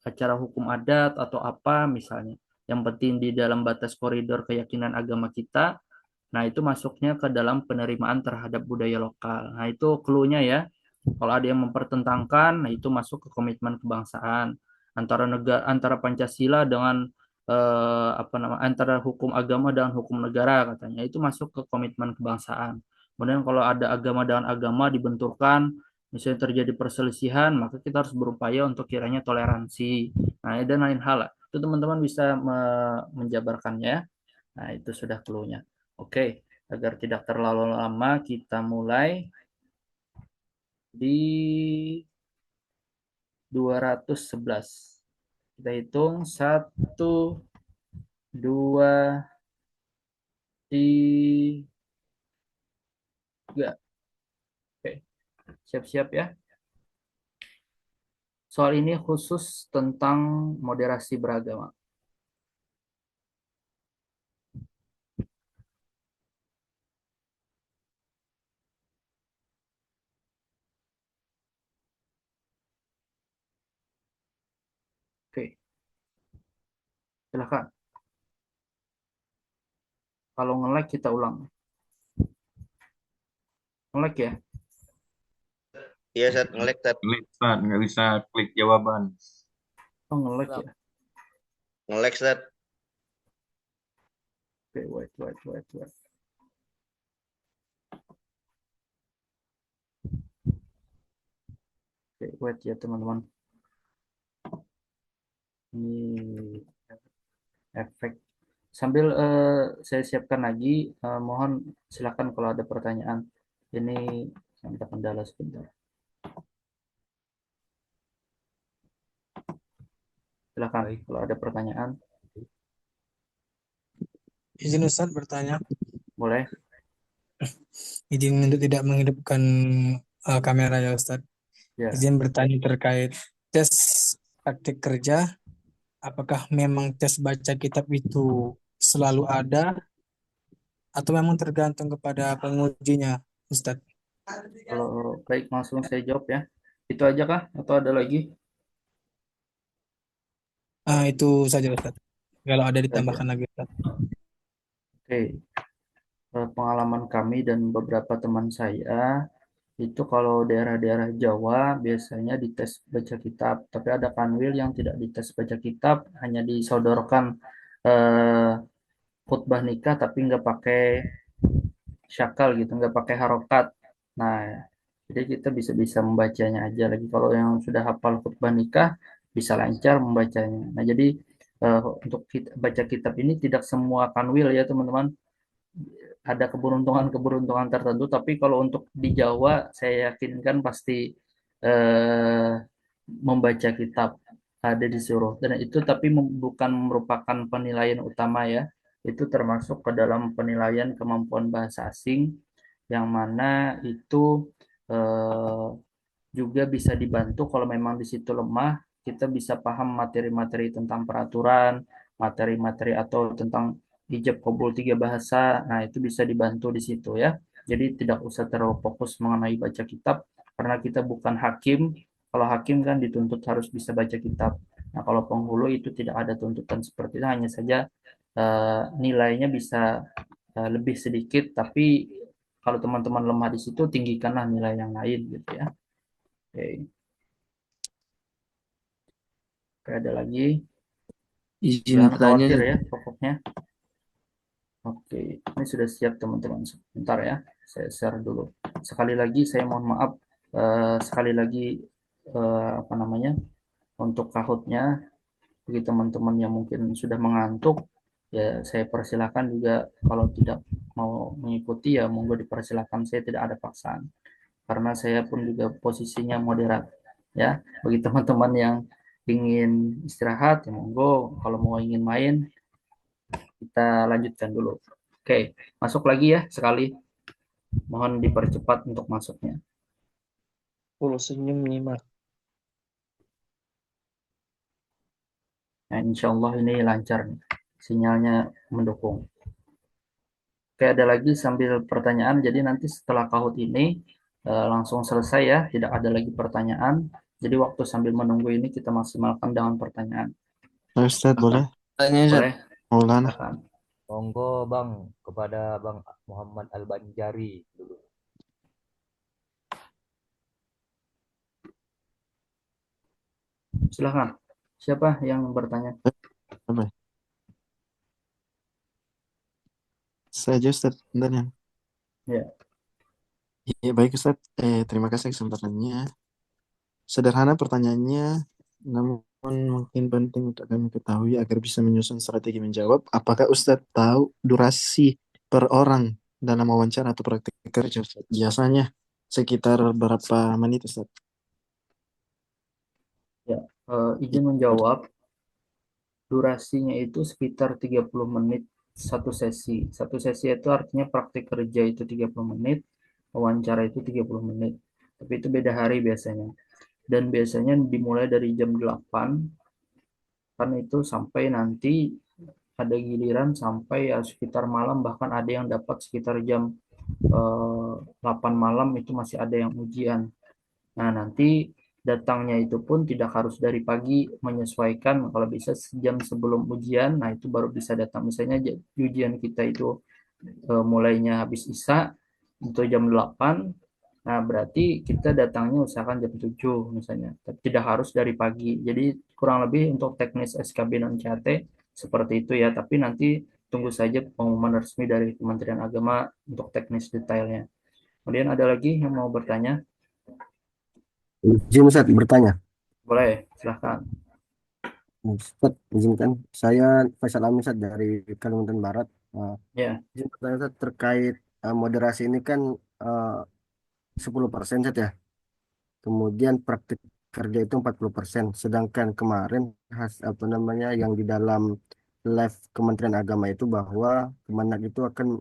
[SPEAKER 1] acara hukum adat atau apa misalnya, yang penting di dalam batas koridor keyakinan agama kita. Nah, itu masuknya ke dalam penerimaan terhadap budaya lokal. Nah, itu clue-nya ya. Kalau ada yang mempertentangkan, nah itu masuk ke komitmen kebangsaan antara negara, antara Pancasila dengan antara hukum agama dan hukum negara katanya. Itu masuk ke komitmen kebangsaan. Kemudian kalau ada agama dengan agama dibenturkan, misalnya terjadi perselisihan, maka kita harus berupaya untuk kiranya toleransi. Nah, dan lain hal lah. Itu teman-teman bisa menjabarkannya. Nah, itu sudah clue-nya. Oke, agar tidak terlalu lama, kita mulai di 211. Kita hitung 1, 2, 3. Oke, siap-siap ya. Soal ini khusus tentang moderasi beragama. Oke, silakan. Kalau nge-like kita ulang. Nge-like ya?
[SPEAKER 3] Iya, Sat, nge-lag, Sat.
[SPEAKER 7] Klik, Sat. Nggak bisa klik jawaban.
[SPEAKER 1] Oh, nge-like ya?
[SPEAKER 3] Nge-lag, Sat.
[SPEAKER 1] Oke, wait. Oke, wait ya teman-teman. Ini efek. Sambil saya siapkan lagi, mohon silakan kalau ada pertanyaan. Ini kita kendala sebentar. Silakan kalau ada pertanyaan.
[SPEAKER 8] Izin Ustadz bertanya.
[SPEAKER 1] Boleh.
[SPEAKER 8] Izin untuk tidak menghidupkan kamera ya Ustadz.
[SPEAKER 1] Ya.
[SPEAKER 8] Izin bertanya terkait tes praktik kerja. Apakah memang tes baca kitab itu selalu ada atau memang tergantung kepada pengujinya, Ustadz?
[SPEAKER 1] Kalau baik langsung saya jawab ya. Itu aja kah atau ada lagi?
[SPEAKER 8] Itu saja Ustadz. Kalau ada ditambahkan lagi Ustadz.
[SPEAKER 1] Oke. Pengalaman kami dan beberapa teman saya itu kalau daerah-daerah Jawa biasanya dites baca kitab, tapi ada kanwil yang tidak dites baca kitab, hanya disodorkan eh, khutbah nikah tapi nggak pakai syakal gitu, nggak pakai harokat. Nah, jadi kita bisa membacanya aja lagi. Kalau yang sudah hafal khutbah nikah bisa lancar membacanya. Nah, jadi untuk baca kitab ini tidak semua kanwil ya teman-teman. Ada keberuntungan-keberuntungan tertentu, tapi kalau untuk di Jawa saya yakinkan pasti eh, membaca kitab ada disuruh, dan itu tapi bukan merupakan penilaian utama ya, itu termasuk ke dalam penilaian kemampuan bahasa asing yang mana itu eh, juga bisa dibantu kalau memang di situ lemah, kita bisa paham materi-materi tentang peraturan, materi-materi atau tentang ijab kabul 3 bahasa. Nah, itu bisa dibantu di situ ya. Jadi tidak usah terlalu fokus mengenai baca kitab karena kita bukan hakim. Kalau hakim kan dituntut harus bisa baca kitab. Nah, kalau penghulu itu tidak ada tuntutan seperti itu, hanya saja nilainya bisa lebih sedikit, tapi kalau teman-teman lemah di situ tinggikanlah nilai yang lain gitu ya. Oke. Oke, ada lagi.
[SPEAKER 9] Izin
[SPEAKER 1] Jangan
[SPEAKER 9] bertanya.
[SPEAKER 1] khawatir ya pokoknya. Oke, ini sudah siap teman-teman. Sebentar ya, saya share dulu. Sekali lagi saya mohon maaf. Sekali lagi apa namanya, untuk Kahootnya bagi teman-teman yang mungkin sudah mengantuk, ya saya persilahkan juga kalau tidak mau mengikuti ya monggo dipersilakan, saya tidak ada paksaan. Karena saya pun juga posisinya moderat ya. Bagi teman-teman yang ingin istirahat ya monggo, kalau mau ingin main kita lanjutkan dulu. Oke, masuk lagi ya sekali. Mohon dipercepat untuk masuknya.
[SPEAKER 5] Pulau senyum nyimak.
[SPEAKER 1] Nah, insya Allah ini lancar nih. Sinyalnya mendukung. Oke, ada lagi sambil pertanyaan. Jadi nanti setelah kahut ini langsung selesai ya. Tidak ada lagi pertanyaan. Jadi waktu sambil menunggu ini kita maksimalkan dengan pertanyaan.
[SPEAKER 9] Ustadz boleh?
[SPEAKER 5] Tanya Ustaz.
[SPEAKER 1] Boleh?
[SPEAKER 9] Maulana.
[SPEAKER 1] Silakan.
[SPEAKER 4] Monggo Bang, kepada Bang Muhammad Al-Banjari dulu.
[SPEAKER 1] Silakan. Siapa yang bertanya?
[SPEAKER 9] Apa? Saya aja Ustadz, bentar ya.
[SPEAKER 1] Ya.
[SPEAKER 9] Iya baik Ustadz, terima kasih kesempatannya. Sederhana pertanyaannya, namun mungkin penting untuk kami ketahui agar bisa menyusun strategi menjawab. Apakah Ustadz tahu durasi per orang dalam wawancara atau praktik kerja Ustadz? Biasanya sekitar berapa menit Ustadz?
[SPEAKER 1] Ya, izin menjawab. Durasinya itu sekitar 30 menit satu sesi. Satu sesi itu artinya praktik kerja itu 30 menit, wawancara itu 30 menit. Tapi itu beda hari biasanya. Dan biasanya dimulai dari jam 8 kan itu sampai nanti ada giliran sampai ya sekitar malam, bahkan ada yang dapat sekitar jam 8 malam itu masih ada yang ujian. Nah, nanti datangnya itu pun tidak harus dari pagi, menyesuaikan kalau bisa sejam sebelum ujian. Nah, itu baru bisa datang. Misalnya ujian kita itu mulainya habis Isya untuk jam 8. Nah, berarti kita datangnya usahakan jam 7 misalnya. Tapi tidak harus dari pagi. Jadi kurang lebih untuk teknis SKB non CAT seperti itu ya. Tapi nanti tunggu saja pengumuman resmi dari Kementerian Agama untuk teknis detailnya. Kemudian ada lagi yang mau bertanya?
[SPEAKER 10] Izin Ustaz bertanya.
[SPEAKER 1] Boleh, silahkan.
[SPEAKER 10] Ustaz, izinkan. Saya Faisal Amin Ustaz dari Kalimantan Barat.
[SPEAKER 1] Ya,
[SPEAKER 10] Izin bertanya Ustaz terkait moderasi ini kan 10% Ustaz ya. Kemudian praktik kerja itu 40%. Sedangkan kemarin apa namanya yang di dalam live Kementerian Agama itu bahwa Kemenak itu akan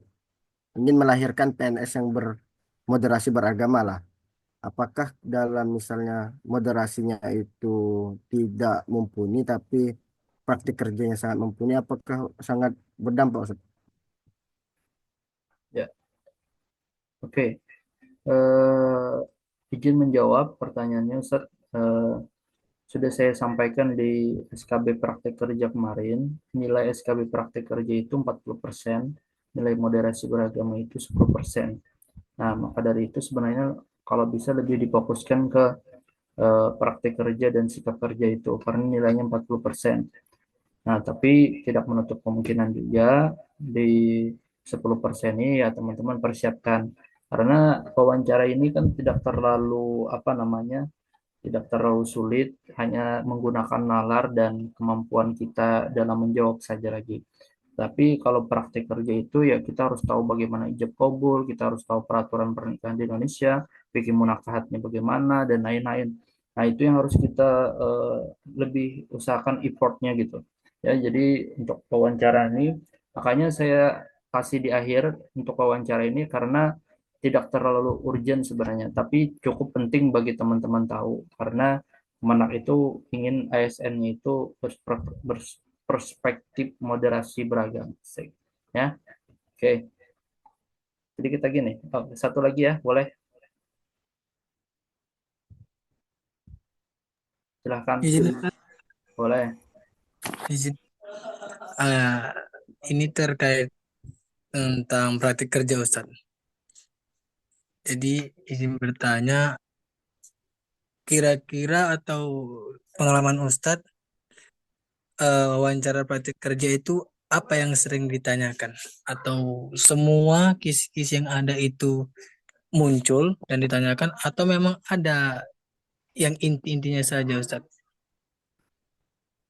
[SPEAKER 10] ingin melahirkan PNS yang bermoderasi beragama lah. Apakah dalam misalnya moderasinya itu tidak mumpuni tapi praktik kerjanya sangat mumpuni, apakah sangat berdampak Ustaz?
[SPEAKER 1] ya. Oke. Izin menjawab pertanyaannya, Ustaz. Sudah saya sampaikan di SKB praktek kerja kemarin, nilai SKB praktek kerja itu 40%, nilai moderasi beragama itu 10%. Nah, maka dari itu sebenarnya kalau bisa lebih difokuskan ke praktek kerja dan sikap kerja itu, karena nilainya 40%. Nah, tapi tidak menutup kemungkinan juga di 10% ini ya teman-teman persiapkan. Karena wawancara ini kan tidak terlalu apa namanya, tidak terlalu sulit, hanya menggunakan nalar dan kemampuan kita dalam menjawab saja lagi. Tapi kalau praktik kerja itu ya kita harus tahu bagaimana ijab kabul, kita harus tahu peraturan pernikahan di Indonesia, fikih munakahatnya bagaimana dan lain-lain. Nah, itu yang harus kita lebih usahakan effortnya gitu. Ya, jadi untuk wawancara ini makanya saya kasih di akhir untuk wawancara ini karena tidak terlalu urgent sebenarnya, tapi cukup penting bagi teman-teman tahu karena Kemenak itu ingin ASN-nya itu perspektif moderasi beragam. Ya, oke. Jadi kita gini, satu lagi ya, boleh? Silahkan.
[SPEAKER 8] Izin,
[SPEAKER 1] Boleh.
[SPEAKER 8] izin. Ini terkait tentang praktik kerja Ustaz. Jadi izin bertanya, kira-kira atau pengalaman Ustadz wawancara praktik kerja itu apa yang sering ditanyakan? Atau semua kisi-kisi yang ada itu muncul dan ditanyakan atau memang ada yang inti-intinya saja Ustadz?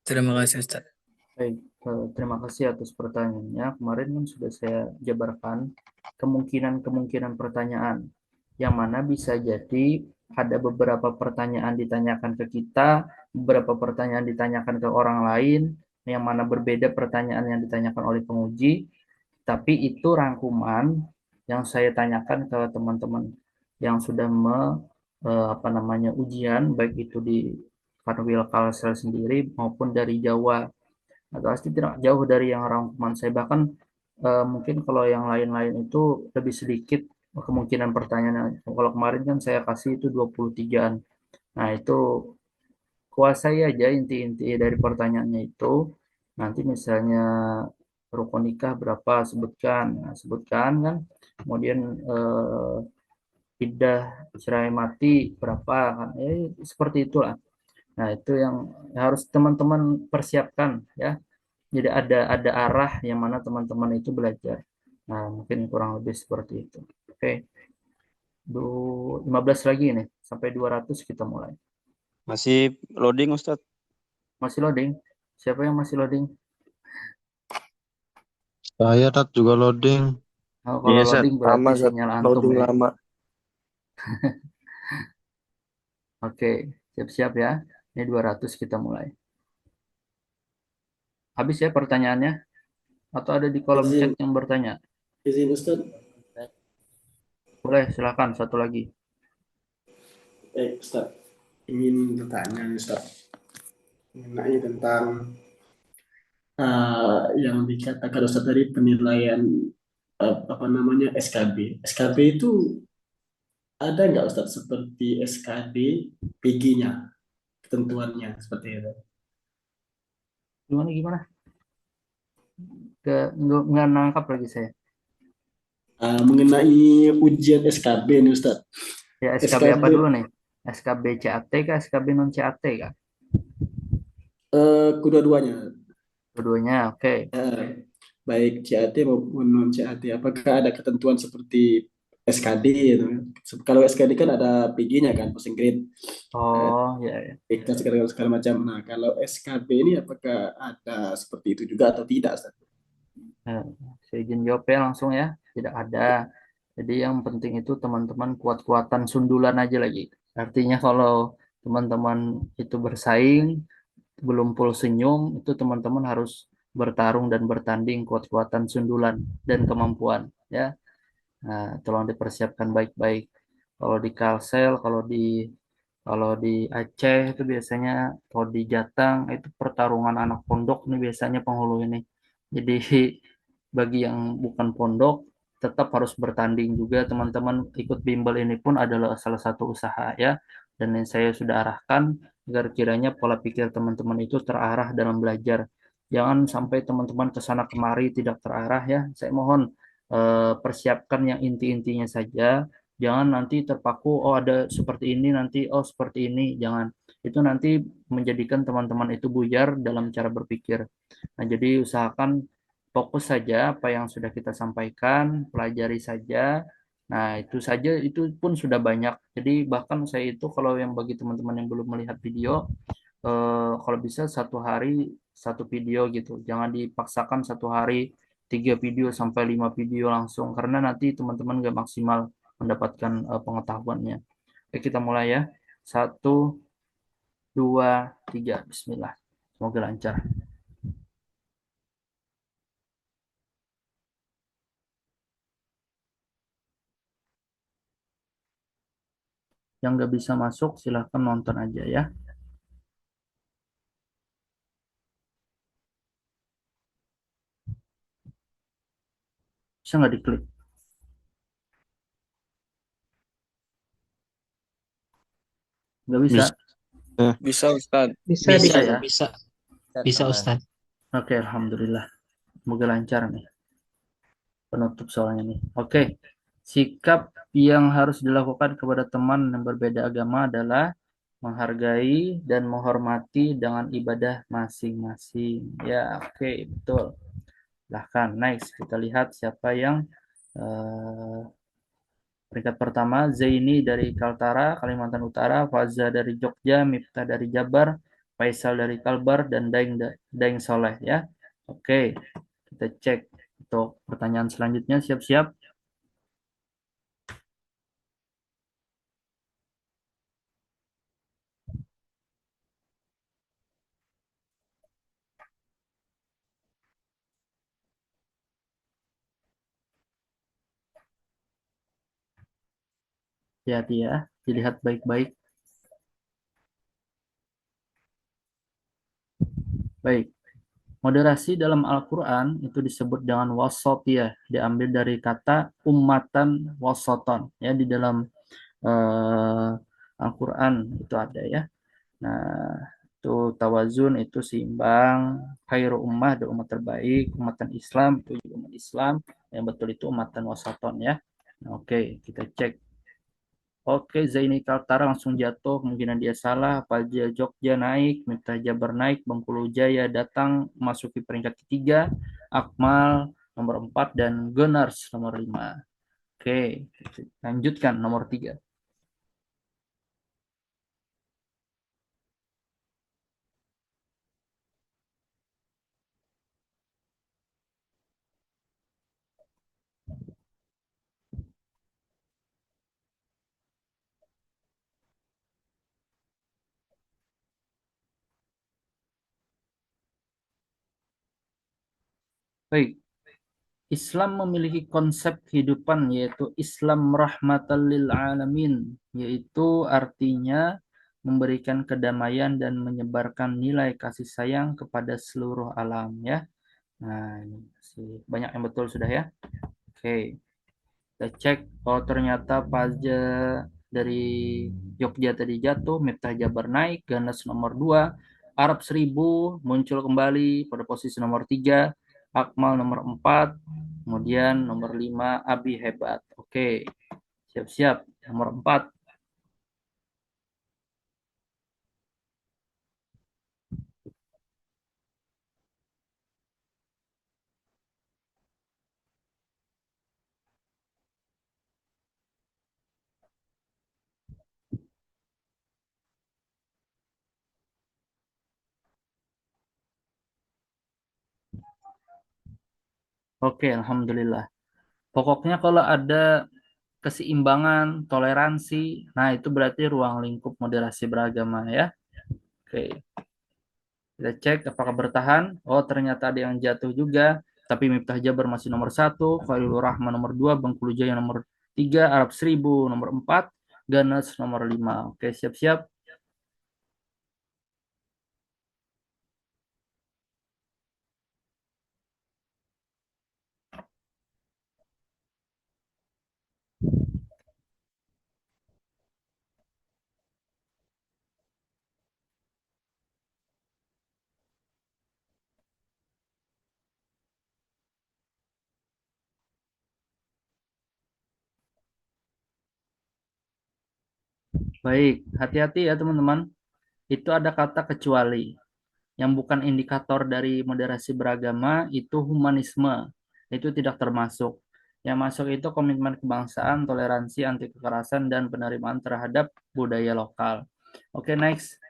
[SPEAKER 8] Terima kasih Ustadz.
[SPEAKER 1] Baik. Terima kasih atas pertanyaannya. Kemarin kan sudah saya jabarkan kemungkinan-kemungkinan pertanyaan, yang mana bisa jadi ada beberapa pertanyaan ditanyakan ke kita, beberapa pertanyaan ditanyakan ke orang lain, yang mana berbeda pertanyaan yang ditanyakan oleh penguji, tapi itu rangkuman yang saya tanyakan ke teman-teman yang sudah apa namanya ujian, baik itu di Kanwil Kalsel sendiri maupun dari Jawa, atau pasti tidak jauh dari yang rangkuman saya. Bahkan mungkin kalau yang lain-lain itu lebih sedikit kemungkinan pertanyaan. Kalau kemarin kan saya kasih itu 23-an. Nah, itu kuasai aja inti-inti dari pertanyaannya itu. Nanti misalnya rukun nikah berapa, sebutkan. Nah, sebutkan kan. Kemudian iddah cerai mati berapa kan. Seperti itulah. Nah, itu yang harus teman-teman persiapkan ya. Jadi ada arah yang mana teman-teman itu belajar. Nah, mungkin kurang lebih seperti itu. Oke. 15 lagi nih, sampai 200 kita mulai.
[SPEAKER 11] Masih loading Ustadz.
[SPEAKER 1] Masih loading? Siapa yang masih loading?
[SPEAKER 9] Saya Tat juga loading.
[SPEAKER 1] Oh, kalau
[SPEAKER 11] Iya, Ustadz.
[SPEAKER 1] loading berarti
[SPEAKER 10] Lama, Zat.
[SPEAKER 1] sinyal antum
[SPEAKER 10] Loading
[SPEAKER 1] ya.
[SPEAKER 10] lama.
[SPEAKER 1] Oke, siap-siap ya. Ini 200 kita mulai. Habis ya pertanyaannya? Atau ada di kolom chat yang bertanya?
[SPEAKER 12] Izin Ustaz.
[SPEAKER 1] Boleh, silakan satu lagi.
[SPEAKER 12] Ustaz, ingin bertanya nih Ustaz, mengenai tentang yang dikatakan Ustaz tadi penilaian apa namanya SKB. SKB itu ada nggak Ustaz seperti SKD PG-nya, ketentuannya seperti itu?
[SPEAKER 1] Gimana? Nggak nangkap lagi saya.
[SPEAKER 12] Mengenai ujian SKB nih Ustaz.
[SPEAKER 1] Ya, SKB apa dulu nih? SKB CAT kah? SKB non CAT kah?
[SPEAKER 12] Kedua-duanya.
[SPEAKER 1] Kedua-duanya, oke.
[SPEAKER 12] Baik CAT maupun non CAT. Apakah ada ketentuan seperti SKD itu? Kalau SKD kan ada PG-nya kan, passing grade.
[SPEAKER 1] Oh, ya.
[SPEAKER 12] Ikhlas segala macam. Nah, kalau SKB ini apakah ada seperti itu juga atau tidak, Ustaz?
[SPEAKER 1] Saya izin jawab ya langsung ya. Tidak ada. Jadi yang penting itu teman-teman kuat-kuatan sundulan aja lagi. Artinya kalau teman-teman itu bersaing, belum full senyum, itu teman-teman harus bertarung dan bertanding kuat-kuatan sundulan dan kemampuan ya. Nah, tolong dipersiapkan baik-baik. Kalau di Kalsel, kalau di Aceh itu biasanya, kalau di Jatang itu pertarungan anak pondok nih biasanya penghulu ini. Jadi bagi yang bukan pondok tetap harus bertanding juga teman-teman. Ikut bimbel ini pun adalah salah satu usaha ya. Dan yang saya sudah arahkan agar kiranya pola pikir teman-teman itu terarah dalam belajar. Jangan sampai teman-teman ke sana kemari tidak terarah ya. Saya mohon persiapkan yang inti-intinya saja. Jangan nanti terpaku, oh ada seperti ini, nanti oh seperti ini. Jangan. Itu nanti menjadikan teman-teman itu buyar dalam cara berpikir. Nah, jadi usahakan fokus saja apa yang sudah kita sampaikan, pelajari saja. Nah, itu saja, itu pun sudah banyak. Jadi bahkan saya itu kalau yang bagi teman-teman yang belum melihat video, kalau bisa satu hari satu video gitu. Jangan dipaksakan satu hari 3 video sampai 5 video langsung, karena nanti teman-teman gak maksimal mendapatkan pengetahuannya. Oke, kita mulai ya. 1, 2, 3. Bismillah. Semoga lancar. Yang nggak bisa masuk silahkan nonton aja ya. Bisa nggak diklik? Nggak bisa?
[SPEAKER 5] Bisa Ustaz.
[SPEAKER 13] Bisa
[SPEAKER 1] ya?
[SPEAKER 13] Bisa Ustaz.
[SPEAKER 1] Oke, alhamdulillah. Semoga lancar nih. Penutup soalnya nih. Oke. Sikap yang harus dilakukan kepada teman yang berbeda agama adalah menghargai dan menghormati dengan ibadah masing-masing. Ya, oke, betul. Silahkan, next. Kita lihat siapa yang peringkat pertama. Zaini dari Kaltara, Kalimantan Utara, Faza dari Jogja, Miftah dari Jabar, Faisal dari Kalbar, dan Daeng Soleh ya. Oke, kita cek untuk pertanyaan selanjutnya. Siap-siap. Hati-hati ya, dilihat baik-baik. Baik, moderasi dalam Al-Quran itu disebut dengan wasatiyah, diambil dari kata ummatan wasaton. Ya, di dalam Al-Quran itu ada ya. Nah, itu tawazun itu seimbang, khairu ummah ada umat terbaik, umatan Islam itu juga umat Islam, yang betul itu umatan wasaton ya. Nah, oke, kita cek. Oke, Zaini Kaltara langsung jatuh, kemungkinan dia salah. Palja Jogja naik, Miftah Jabar naik, Bengkulu Jaya datang, masuki peringkat ketiga, Akmal nomor 4 dan Gunners nomor 5. Oke, lanjutkan nomor 3. Baik, Islam memiliki konsep kehidupan yaitu Islam rahmatan lil alamin, yaitu artinya memberikan kedamaian dan menyebarkan nilai kasih sayang kepada seluruh alam ya. Nah, ini masih banyak yang betul sudah ya. Oke, kita cek. Oh, ternyata Pazja dari Jogja tadi jatuh, Miftah Jabar naik, Ganas nomor 2, Arab 1000 muncul kembali pada posisi nomor 3, Akmal nomor 4, kemudian nomor 5 Abi Hebat. Oke, siap-siap. Nomor 4. Oke, alhamdulillah. Pokoknya kalau ada keseimbangan, toleransi, nah itu berarti ruang lingkup moderasi beragama ya. Oke, kita cek apakah bertahan. Oh, ternyata ada yang jatuh juga. Tapi Miftah Jabar masih nomor 1, Khalilur Rahman nomor 2, Bengkulu Jaya nomor 3, Arab 1000 nomor 4, Ganas nomor 5. Oke, siap-siap. Baik, hati-hati ya teman-teman. Itu ada kata kecuali. Yang bukan indikator dari moderasi beragama itu humanisme. Itu tidak termasuk. Yang masuk itu komitmen kebangsaan, toleransi, anti kekerasan, dan penerimaan terhadap budaya lokal. Oke, next.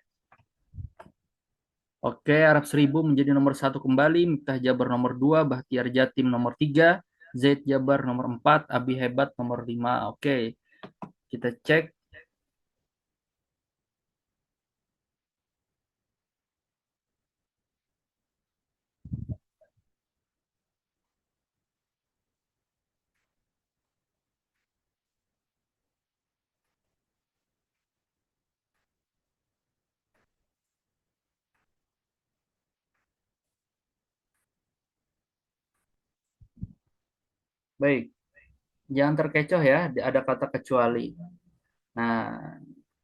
[SPEAKER 1] Oke, Arab 1000 menjadi nomor 1 kembali, Miftah Jabar nomor 2, Bahtiar Jatim nomor 3, Zaid Jabar nomor 4, Abi Hebat nomor 5. Oke, kita cek. Baik, jangan terkecoh ya, ada kata kecuali. Nah,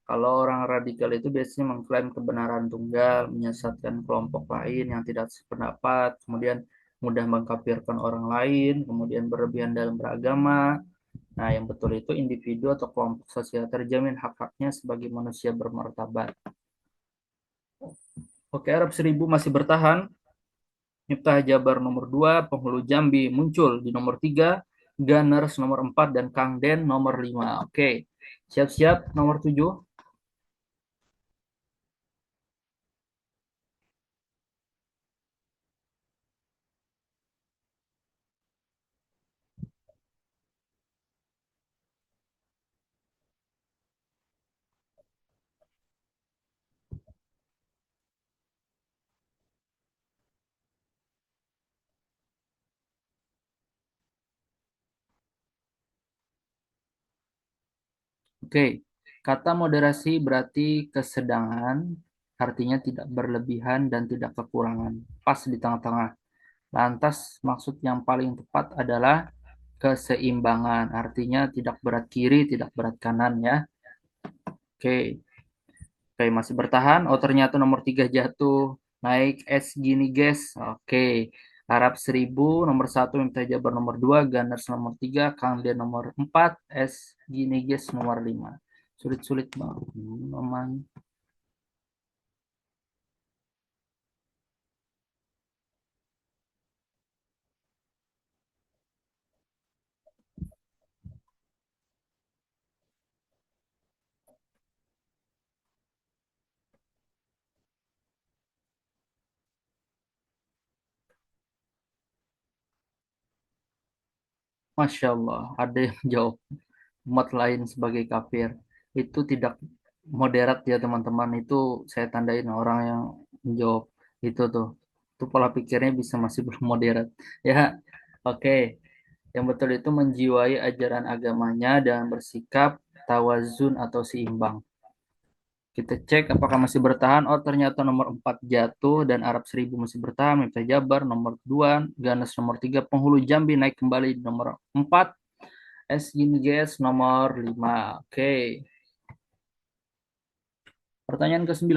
[SPEAKER 1] kalau orang radikal itu biasanya mengklaim kebenaran tunggal, menyesatkan kelompok lain yang tidak sependapat, kemudian mudah mengkafirkan orang lain, kemudian berlebihan dalam beragama. Nah, yang betul itu individu atau kelompok sosial terjamin hak-haknya sebagai manusia bermartabat. Oke, Arab 1000 masih bertahan. Miftah Jabar nomor 2, Penghulu Jambi muncul di nomor 3, Gunners nomor 4, dan Kang Den nomor 5. Oke, siap-siap nomor 7. Oke, kata moderasi berarti kesedangan, artinya tidak berlebihan dan tidak kekurangan, pas di tengah-tengah. Lantas maksud yang paling tepat adalah keseimbangan, artinya tidak berat kiri, tidak berat kanan ya. Oke, oke masih bertahan. Oh ternyata nomor 3 jatuh, naik es gini guys. Oke, Arab 1000 nomor 1, Miftah Jabar nomor 2, Gunners nomor 3, Kang Den nomor 4, es gini guys nomor 5. Sulit-sulit banget. Masya Allah, ada yang jawab umat lain sebagai kafir. Itu tidak moderat ya teman-teman. Itu saya tandain orang yang menjawab itu tuh. Itu pola pikirnya bisa masih belum moderat. Ya, oke. Yang betul itu menjiwai ajaran agamanya dan bersikap tawazun atau seimbang. Kita cek apakah masih bertahan. Oh ternyata nomor 4 jatuh dan Arab 1000 masih bertahan. Miftah Jabar nomor 2, Ganes nomor 3, Penghulu Jambi naik kembali di nomor 4. SGNGS nomor 5. Oke. Pertanyaan ke-9.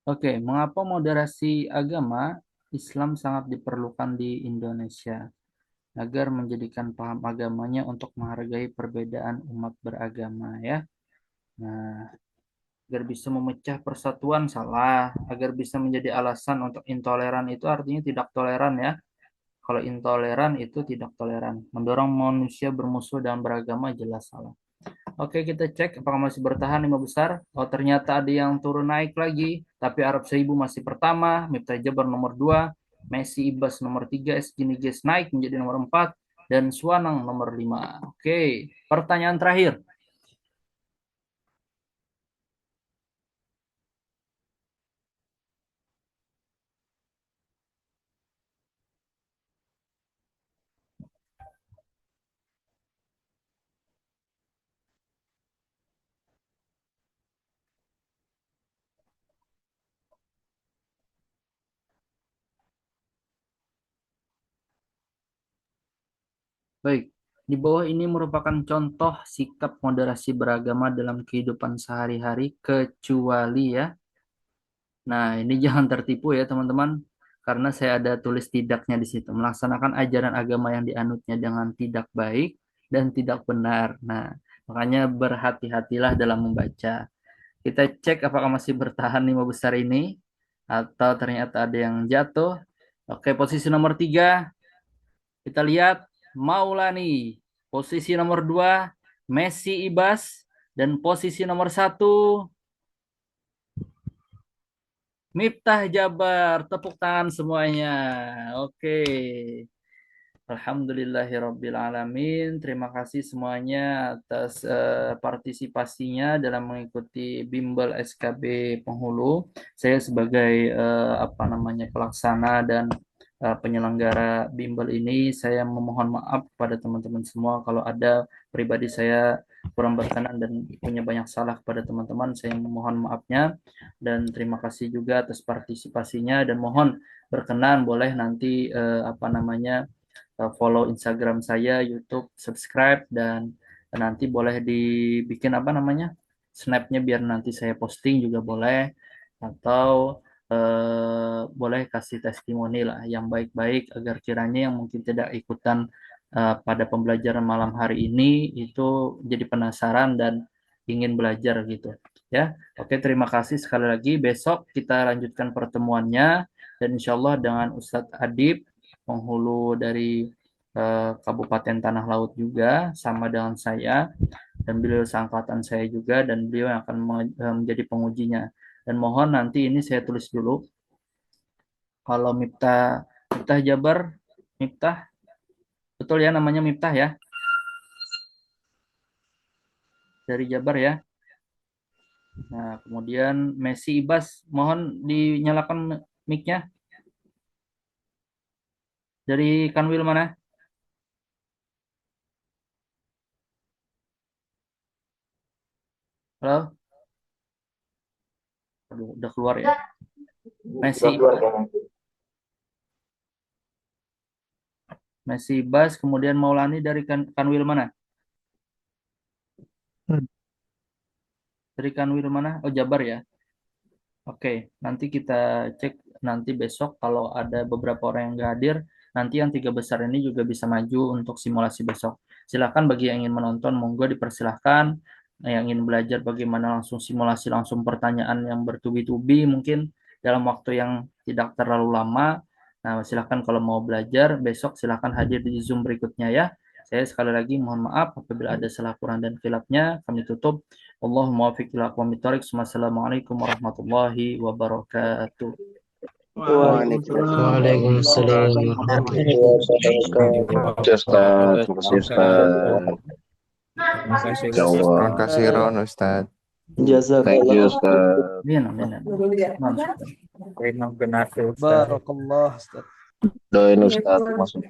[SPEAKER 1] Oke, mengapa moderasi agama Islam sangat diperlukan di Indonesia agar menjadikan paham agamanya untuk menghargai perbedaan umat beragama ya. Nah, agar bisa memecah persatuan salah, agar bisa menjadi alasan untuk intoleran itu artinya tidak toleran ya. Kalau intoleran itu tidak toleran, mendorong manusia bermusuh dan beragama jelas salah. Oke, kita cek apakah masih bertahan 5 besar. Oh, ternyata ada yang turun naik lagi. Tapi Arab 1000 masih pertama. Miftah Jabar nomor 2. Messi Ibas nomor 3. SGNIGS naik menjadi nomor 4. Dan Suwanang nomor 5. Oke, pertanyaan terakhir. Baik, di bawah ini merupakan contoh sikap moderasi beragama dalam kehidupan sehari-hari kecuali ya. Nah, ini jangan tertipu ya teman-teman, karena saya ada tulis tidaknya di situ. Melaksanakan ajaran agama yang dianutnya dengan tidak baik dan tidak benar. Nah, makanya berhati-hatilah dalam membaca. Kita cek apakah masih bertahan 5 besar ini atau ternyata ada yang jatuh. Oke, posisi nomor 3 kita lihat Maulani. Posisi nomor 2 Messi Ibas dan posisi nomor 1 Miftah Jabar. Tepuk tangan semuanya. Oke. Alhamdulillahirrabbilalamin. Terima kasih semuanya atas partisipasinya dalam mengikuti Bimbel SKB Penghulu. Saya sebagai pelaksana dan penyelenggara bimbel ini, saya memohon maaf kepada teman-teman semua kalau ada pribadi saya kurang berkenan dan punya banyak salah kepada teman-teman. Saya memohon maafnya dan terima kasih juga atas partisipasinya dan mohon berkenan boleh nanti follow Instagram saya, YouTube, subscribe dan nanti boleh dibikin snapnya biar nanti saya posting juga boleh atau boleh kasih testimoni lah yang baik-baik agar kiranya yang mungkin tidak ikutan pada pembelajaran malam hari ini itu jadi penasaran dan ingin belajar gitu ya. Oke, terima kasih sekali lagi. Besok kita lanjutkan pertemuannya dan insya Allah dengan Ustadz Adib penghulu dari Kabupaten Tanah Laut juga sama dengan saya dan beliau seangkatan saya juga dan beliau yang akan menjadi pengujinya. Dan mohon nanti ini saya tulis dulu. Kalau Miftah Miftah Jabar, Miftah, betul ya namanya Miftah ya? Dari Jabar ya. Nah, kemudian Messi Ibas, mohon dinyalakan mic-nya. Dari Kanwil mana? Halo? Aduh, udah keluar ya. Messi Ibas, kemudian Maulani dari Kanwil mana? Dari Kanwil mana? Oh, Jabar ya. Oke, nanti kita cek nanti besok kalau ada beberapa orang yang nggak hadir, nanti yang 3 besar ini juga bisa maju untuk simulasi besok. Silakan bagi yang ingin menonton, monggo dipersilahkan. Yang ingin belajar bagaimana langsung simulasi, langsung pertanyaan yang bertubi-tubi mungkin dalam waktu yang tidak terlalu lama. Nah, silakan kalau mau belajar, besok silakan hadir di Zoom berikutnya ya. Saya sekali lagi mohon maaf apabila ada salah kurang dan khilafnya. Kami tutup. Allahumma wafiq ila aqwamit thoriq. Assalamualaikum warahmatullahi wabarakatuh.
[SPEAKER 13] Waalaikumsalam warahmatullahi
[SPEAKER 2] Terima kasih Ustaz. Terima kasih Ustaz.
[SPEAKER 14] Terima kasih Ron Ustaz.
[SPEAKER 2] Thank you Ustaz.
[SPEAKER 8] Benar.
[SPEAKER 15] Barakallah Ustaz.
[SPEAKER 2] Doain Ustaz masuk.